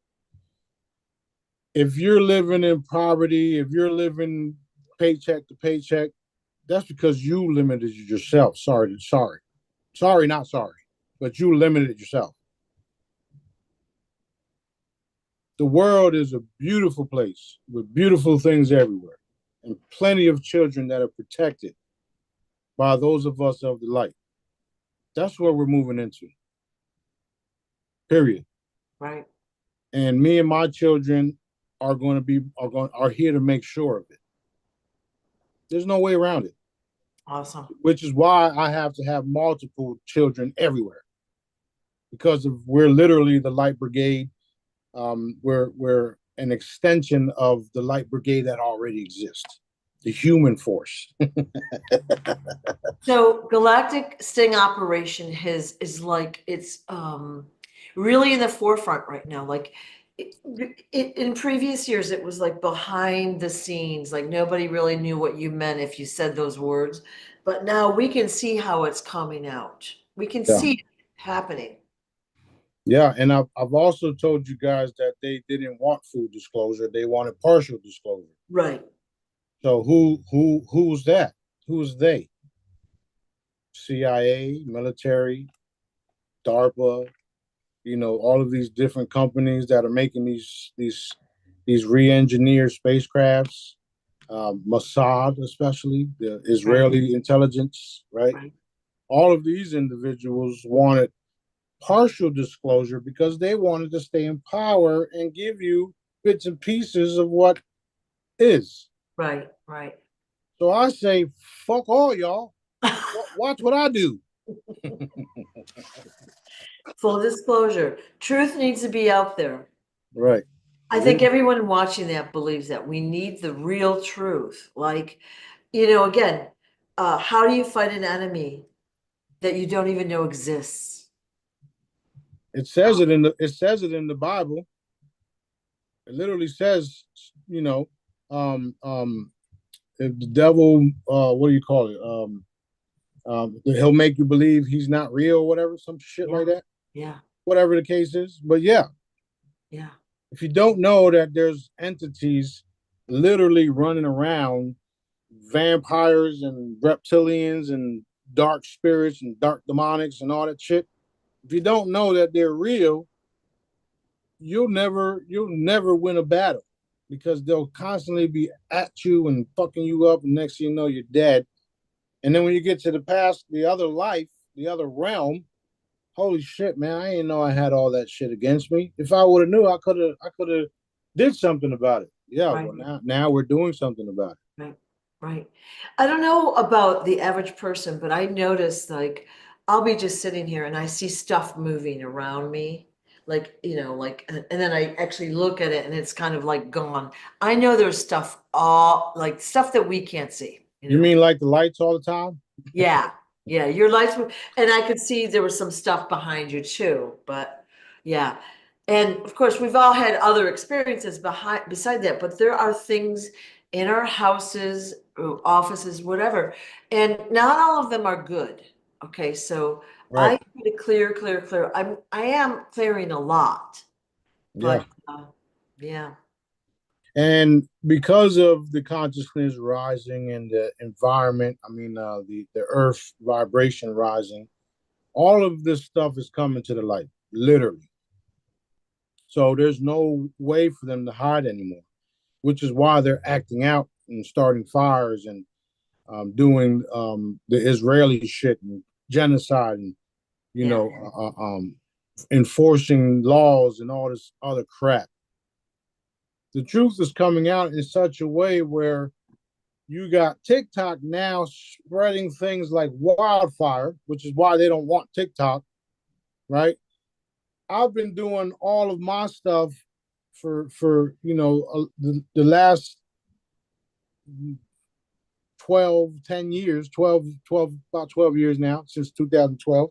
S2: If you're living in poverty, if you're living paycheck to paycheck, that's because you limited yourself. Sorry, not sorry, but you limited yourself. The world is a beautiful place with beautiful things everywhere and plenty of children that are protected by those of us of the light. That's what we're moving into. Period.
S1: right.
S2: And me and my children are here to make sure of it. There's no way around it.
S1: Awesome.
S2: Which is why I have to have multiple children everywhere because we're literally the light brigade. We're an extension of the light brigade that already exists, the human force.
S1: So Galactic Sting Operation is like it's really in the forefront right now. Like in previous years, it was like behind the scenes, like nobody really knew what you meant if you said those words. But now we can see how it's coming out. We can
S2: Yeah,
S1: see it happening.
S2: yeah, and I've also told you guys that they didn't want full disclosure; they wanted partial disclosure.
S1: Right,
S2: So who's that? Who's they? CIA, military, DARPA, all of these different companies that are making these re-engineered spacecrafts, Mossad, especially the
S1: right,
S2: Israeli intelligence, right?
S1: right,
S2: All of these individuals wanted partial disclosure because they wanted to stay in power and give you bits and pieces of what is.
S1: right, right.
S2: So I say, fuck all y'all. Watch what I do.
S1: Full disclosure, truth needs to be out there.
S2: Right.
S1: I think everyone watching that believes that we need the real truth. Like, again, how do you fight an enemy that you don't even know exists?
S2: It says it in the Bible. It literally says, you know, if the devil, what do you call it? He'll make you believe he's not real, or whatever, some shit
S1: Yeah.
S2: like that.
S1: Yeah.
S2: Whatever the case is. But yeah,
S1: Yeah.
S2: if you don't know that there's entities literally running around, vampires and reptilians and dark spirits and dark demonics and all that shit, if you don't know that they're real, you'll never win a battle because they'll constantly be at you and fucking you up, and next thing you know, you're dead. And then when you get to the past, the other life, the other realm, holy shit, man, I didn't know I had all that shit against me. If I would have knew, I could have did something about it. Yeah,
S1: Right.
S2: well, now we're doing something about it.
S1: Right. Right. I don't know about the average person, but I notice like I'll be just sitting here and I see stuff moving around me. Like, like, and then I actually look at it and it's kind of like gone. I know there's stuff all like stuff that we can't see,
S2: You mean like the lights all the time?
S1: Yeah, yeah, your lights were, and I could see there was some stuff behind you too, but yeah. And of course, we've all had other experiences beside that, but there are things in our houses, or offices, whatever, and not all of them are good. Okay, so
S2: Right.
S1: I try to clear. I am clearing a lot,
S2: Yeah.
S1: but yeah,
S2: And because of the consciousness rising and the environment, I mean, the earth vibration rising, all of this stuff is coming to the light, literally. So there's no way for them to hide anymore, which is why they're acting out and starting fires and doing the Israeli shit and genocide and you
S1: yeah,
S2: know enforcing laws and all this other crap. The truth is coming out in such a way where you got TikTok now spreading things like wildfire, which is why they don't want TikTok, right? I've been doing all of my stuff for the last 10 years, 12 about 12 years now, since 2012.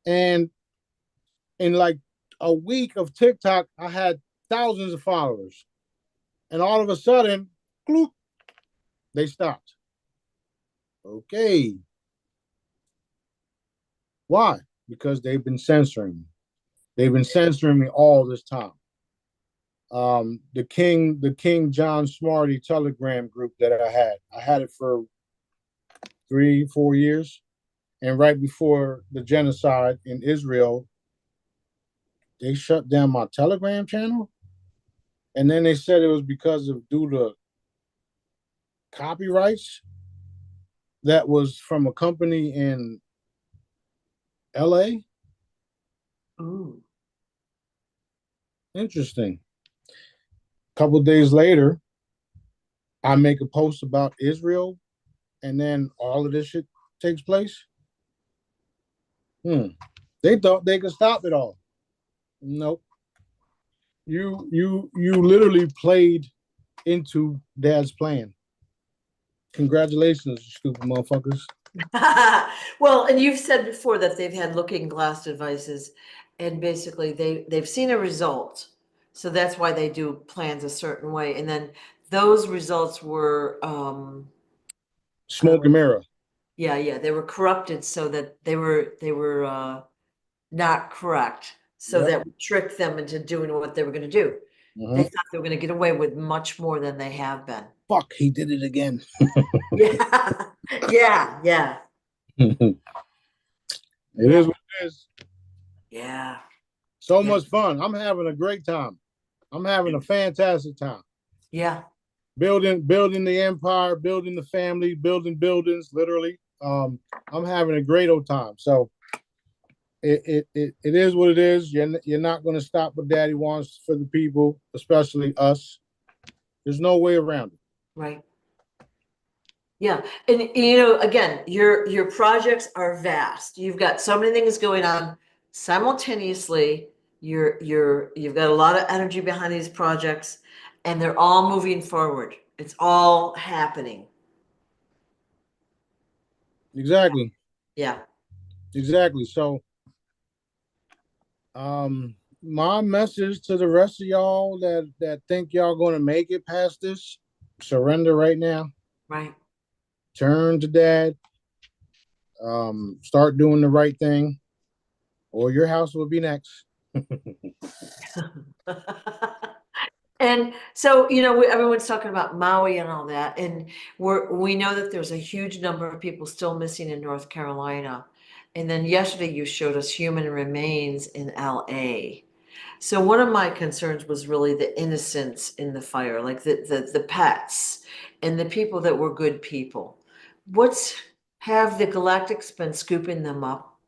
S2: And in like a week of TikTok, I had thousands of followers. And all of a sudden, gloop, they stopped. Okay. Why? Because they've been censoring me. They've been censoring me all this time. The King John Smarty Telegram group that I had it for 3 4 years. And right before the genocide in Israel, they shut down my Telegram channel. And then they said it was because of due to copyrights that was from a company in LA.
S1: ooh,
S2: Interesting. A couple of days later, I make a post about Israel, and then all of this shit takes place. Hmm. They thought they could stop it all. Nope. You literally played into Dad's plan. Congratulations, you stupid motherfuckers.
S1: well, and you've said before that they've had looking glass devices, and basically they've seen a result, so that's why they do plans a certain way, and then those results were
S2: Smoke and mirror.
S1: yeah, yeah, they were corrupted so that they were not correct, so
S2: Yep.
S1: that would trick them into doing what they were going to do. They
S2: Mm-hmm.
S1: thought they were going to get away with much more than they have been.
S2: Fuck, he did it again.
S1: Yeah, yeah, yeah,
S2: It
S1: yeah,
S2: is what it is.
S1: yeah,
S2: So
S1: yeah,
S2: much fun. I'm having a great time. I'm having a fantastic time.
S1: yeah.
S2: Building the empire, building the family, building buildings, literally. I'm having a great old time. So it is what it is. You're not going to stop what Daddy wants for the people, especially us. There's no way around it.
S1: Right. Yeah, and again, your projects are vast. You've got so many things going on simultaneously. You've got a lot of energy behind these projects, and they're all moving forward. It's all happening.
S2: Exactly.
S1: Yeah.
S2: Exactly. So, um, my message to the rest of y'all that think y'all gonna make it past this, surrender right now.
S1: Right.
S2: Turn to dad. Start doing the right thing, or your house will be next.
S1: And so, everyone's talking about Maui and all that, and we know that there's a huge number of people still missing in North Carolina. And then yesterday you showed us human remains in LA. So one of my concerns was really the innocents in the fire, like the pets and the people that were good people. What's have the Galactics been scooping them up?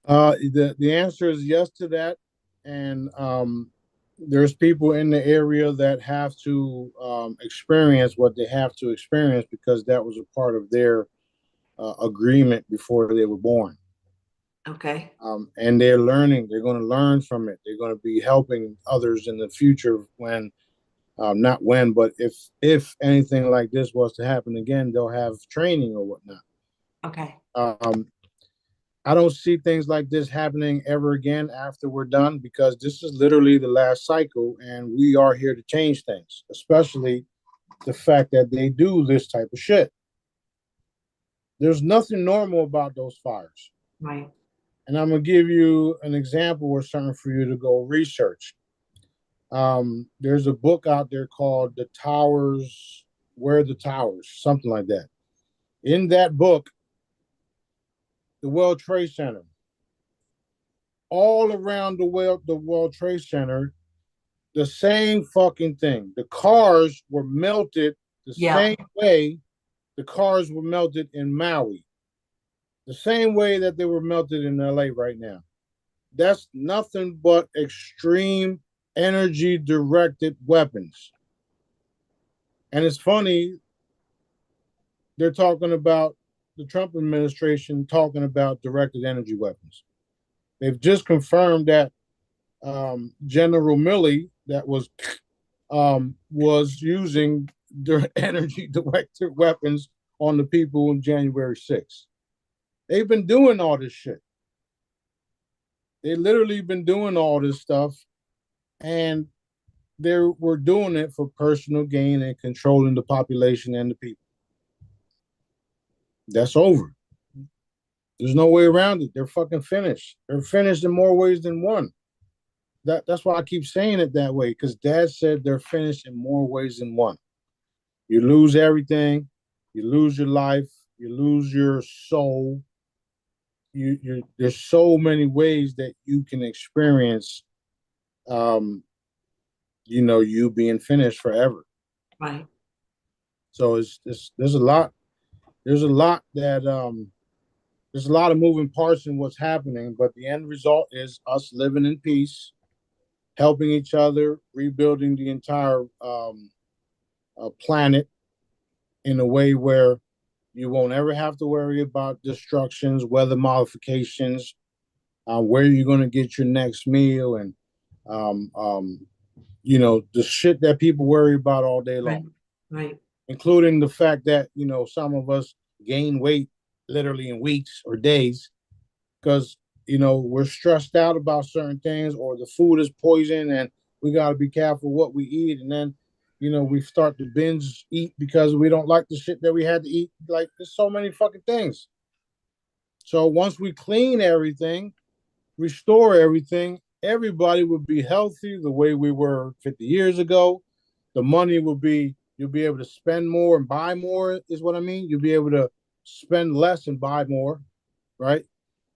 S2: The answer is yes to that, and there's people in the area that have to experience what they have to experience because that was a part of their agreement before they were born.
S1: Okay.
S2: And they're learning. They're going to learn from it. They're going to be helping others in the future when, not when, but if anything like this was to happen again, they'll have training or whatnot.
S1: Okay.
S2: Um, I don't see things like this happening ever again after we're done because this is literally the last cycle, and we are here to change things, especially the fact that they do this type of shit. There's nothing normal about those fires.
S1: Right.
S2: And I'm going to give you an example or something for you to go research. There's a book out there called The Towers, Where the Towers, something like that. In that book, the World Trade Center, all around the World Trade Center, the same fucking thing. The cars were melted the
S1: Yeah.
S2: same way the cars were melted in Maui, the same way that they were melted in LA right now. That's nothing but extreme energy directed weapons. And it's funny, they're talking about the Trump administration talking about directed energy weapons. They've just confirmed that General Milley, that was using energy directed weapons on the people on January 6th. They've been doing all this shit. They literally been doing all this stuff, and they were doing it for personal gain and controlling the population and the people. That's over. There's no way around it. They're fucking finished. They're finished in more ways than one. That's why I keep saying it that way, because Dad said they're finished in more ways than one. You lose everything, you lose your life, you lose your soul. There's so many ways that you can experience, um, you being finished forever.
S1: Right.
S2: So there's a lot. There's a lot that there's a lot of moving parts in what's happening, but the end result is us living in peace, helping each other, rebuilding the entire planet in a way where you won't ever have to worry about destructions, weather modifications, where you're going to get your next meal, and um, um, the shit that people worry about all day long,
S1: Right. Right.
S2: including the fact that some of us gain weight literally in weeks or days because we're stressed out about certain things, or the food is poison and we got to be careful what we eat, and then we start to binge eat because we don't like the shit that we had to eat. Like, there's so many fucking things. So once we clean everything, restore everything, everybody would be healthy the way we were 50 years ago. The money will be, you'll be able to spend more and buy more, is what I mean. You'll be able to spend less and buy more, right?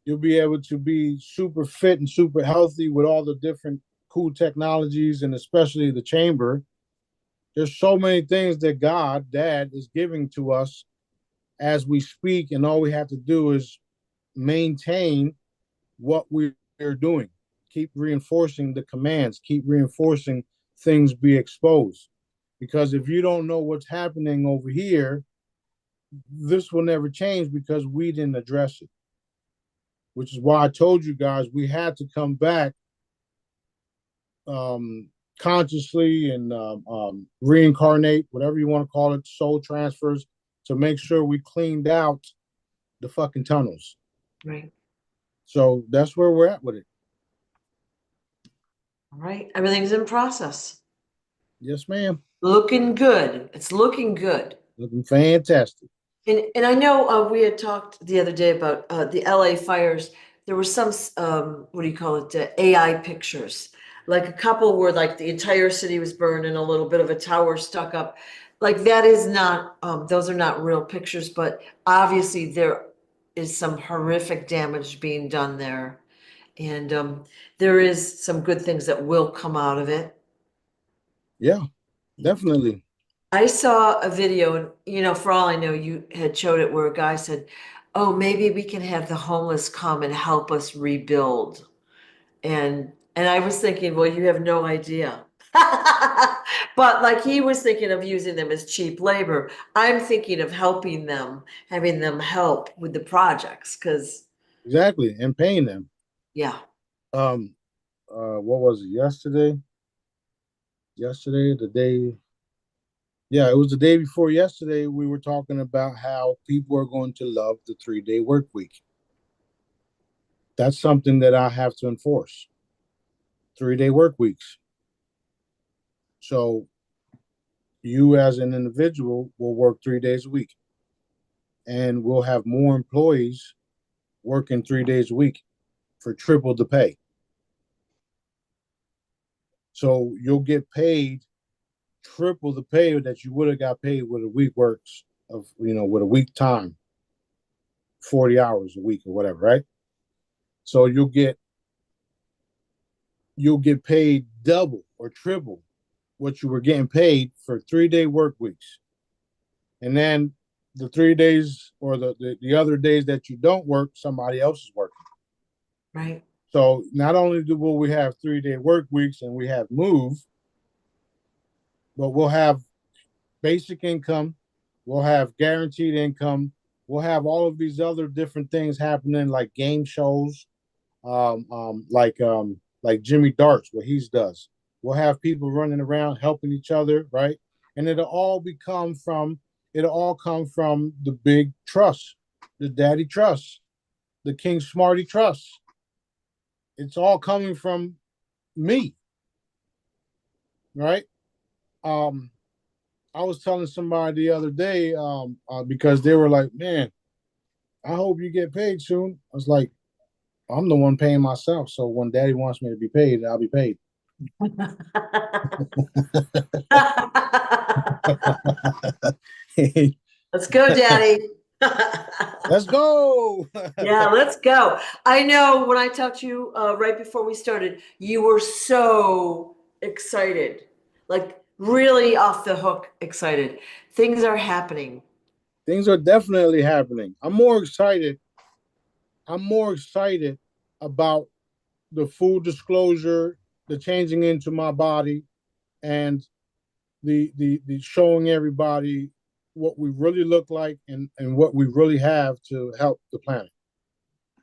S2: You'll be able to be super fit and super healthy with all the different cool technologies, and especially the chamber. There's so many things that God, Dad, is giving to us as we speak, and all we have to do is maintain what we're doing. Keep reinforcing the commands, keep reinforcing things be exposed. Because if you don't know what's happening over here, this will never change because we didn't address it. Which is why I told you guys we had to come back consciously and reincarnate, whatever you want to call it, soul transfers, to make sure we cleaned out the fucking tunnels.
S1: Right.
S2: So that's where we're at with it.
S1: All right, everything's in process.
S2: Yes, ma'am.
S1: Looking good. It's looking good.
S2: Looking fantastic.
S1: And I know we had talked the other day about the LA fires. There were some what do you call it? AI pictures. Like a couple where like the entire city was burned and a little bit of a tower stuck up. Like that is not those are not real pictures, but obviously there is some horrific damage being done there. And there is some good things that will come out of it.
S2: Yeah, definitely.
S1: I saw a video, and for all I know, you had showed it where a guy said, "Oh, maybe we can have the homeless come and help us rebuild." And I was thinking, well, you have no idea. But like he was thinking of using them as cheap labor. I'm thinking of helping them, having them help with the projects, because
S2: Exactly. And paying them.
S1: yeah,
S2: Um, what was it yesterday? Yesterday, the day, yeah, it was the day before yesterday. We were talking about how people are going to love the 3 day work week. That's something that I have to enforce. 3 day work weeks. So you as an individual will work 3 days a week, and we'll have more employees working 3 days a week for triple the pay. So you'll get paid triple the pay that you would have got paid with a week works of, with a week time, 40 hours a week or whatever, right? So you'll get paid double or triple what you were getting paid for 3 day work weeks. And then the 3 days or the other days that you don't work, somebody else is working.
S1: right.
S2: So not only will we have 3 day work weeks and we have move, but we'll have basic income, we'll have guaranteed income, we'll have all of these other different things happening like game shows, like Jimmy Darts, what he does. We'll have people running around helping each other, right? And it'll all come from the big trust, the daddy trust, the King Smarty trust. It's all coming from me, right? Um, I was telling somebody the other day, because they were like, "Man, I hope you get paid soon." I was like, "I'm the one paying myself, so when Daddy wants me to be paid, I'll be paid."
S1: Let's go, Daddy.
S2: Let's go.
S1: Yeah, let's go. I know when I talked to you right before we started, you were so excited, like really off the hook excited. Things are happening.
S2: Things are definitely happening. I'm more excited. I'm more excited about the full disclosure, the changing into my body, and the showing everybody what we really look like and what we really have to help the planet.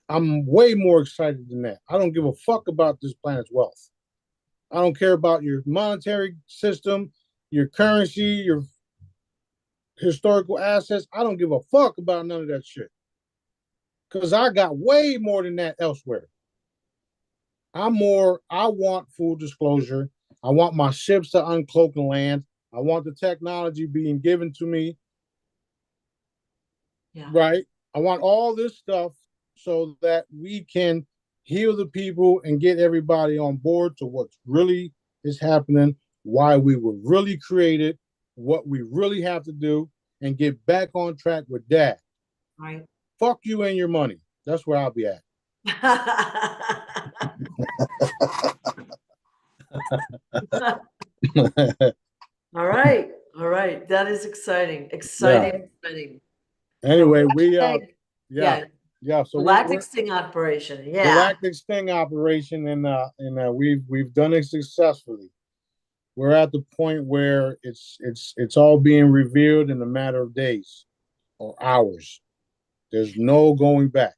S2: I'm way more excited than that. I don't give a fuck about this planet's wealth. I don't care about your monetary system, your currency, your historical assets. I don't give a fuck about none of that shit. Because I got way more than that elsewhere. I want full disclosure. I want my ships to uncloak and land. I want the technology being given to me.
S1: Yeah.
S2: Right. I want all this stuff so that we can heal the people and get everybody on board to what really is happening, why we were really created, what we really have to do, and get back on track with Dad.
S1: Right.
S2: Fuck you and your money. That's where I'll be at.
S1: All right. All right. That is exciting.
S2: Yeah.
S1: Exciting, exciting. So
S2: Anyway, yeah,
S1: yeah,
S2: yeah. So
S1: Galactic
S2: we're
S1: Sting operation. Yeah.
S2: Galactic Sting operation, and we've done it successfully. We're at the point where it's all being revealed in a matter of days or hours. There's no going back.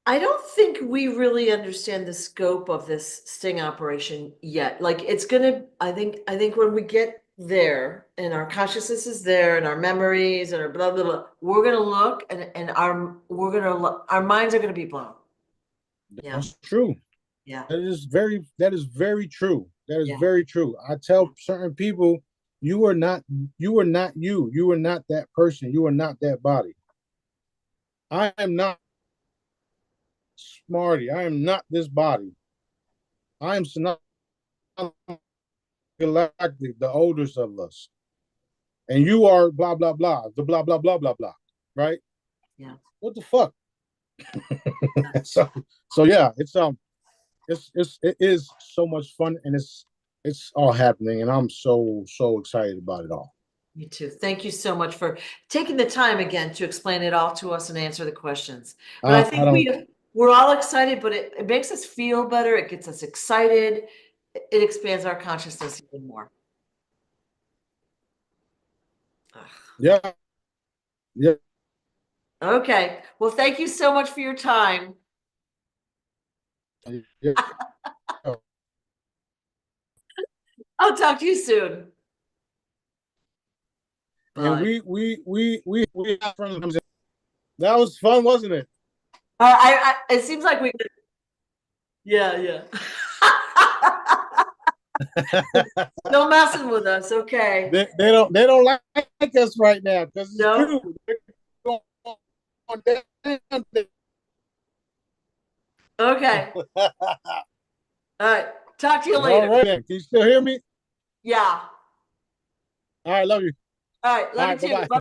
S1: I don't think we really understand the scope of this sting operation yet. Like it's gonna, I think when we get there and our consciousness is there and our memories and our blah blah blah, we're gonna look and our minds are gonna be blown. Yeah.
S2: That's true.
S1: Yeah.
S2: That is very true. That is
S1: Yeah.
S2: very true. I tell certain people, you are not you. You are not that person. You are not that body. I am not Smarty. I am not this body. I am Galactic, the oldest of us. And you are blah blah blah, the blah blah blah blah blah. Right?
S1: Yeah.
S2: What the fuck? so so yeah, it is so much fun, and it's all happening, and I'm so excited about it all.
S1: Me too. Thank you so much for taking the time again to explain it all to us and answer the questions. But I
S2: I
S1: think
S2: don't.
S1: we're all excited, but it makes us feel better. It gets us excited. It expands our consciousness even more.
S2: Yeah, yeah.
S1: Okay. Well, thank you so much for your time.
S2: Yeah.
S1: I'll talk to you soon.
S2: And
S1: Bye.
S2: that was fun, wasn't it?
S1: It seems like we could, yeah, yeah. Still messing with us, okay.
S2: They don't like us right now because it's
S1: No.
S2: true. They're going
S1: Okay.
S2: down.
S1: All right. Talk to you
S2: All
S1: later.
S2: right, then. Can you still hear me?
S1: Yeah.
S2: All right, love you.
S1: All right.
S2: All
S1: Love you
S2: right, bye
S1: too.
S2: bye.
S1: Bye.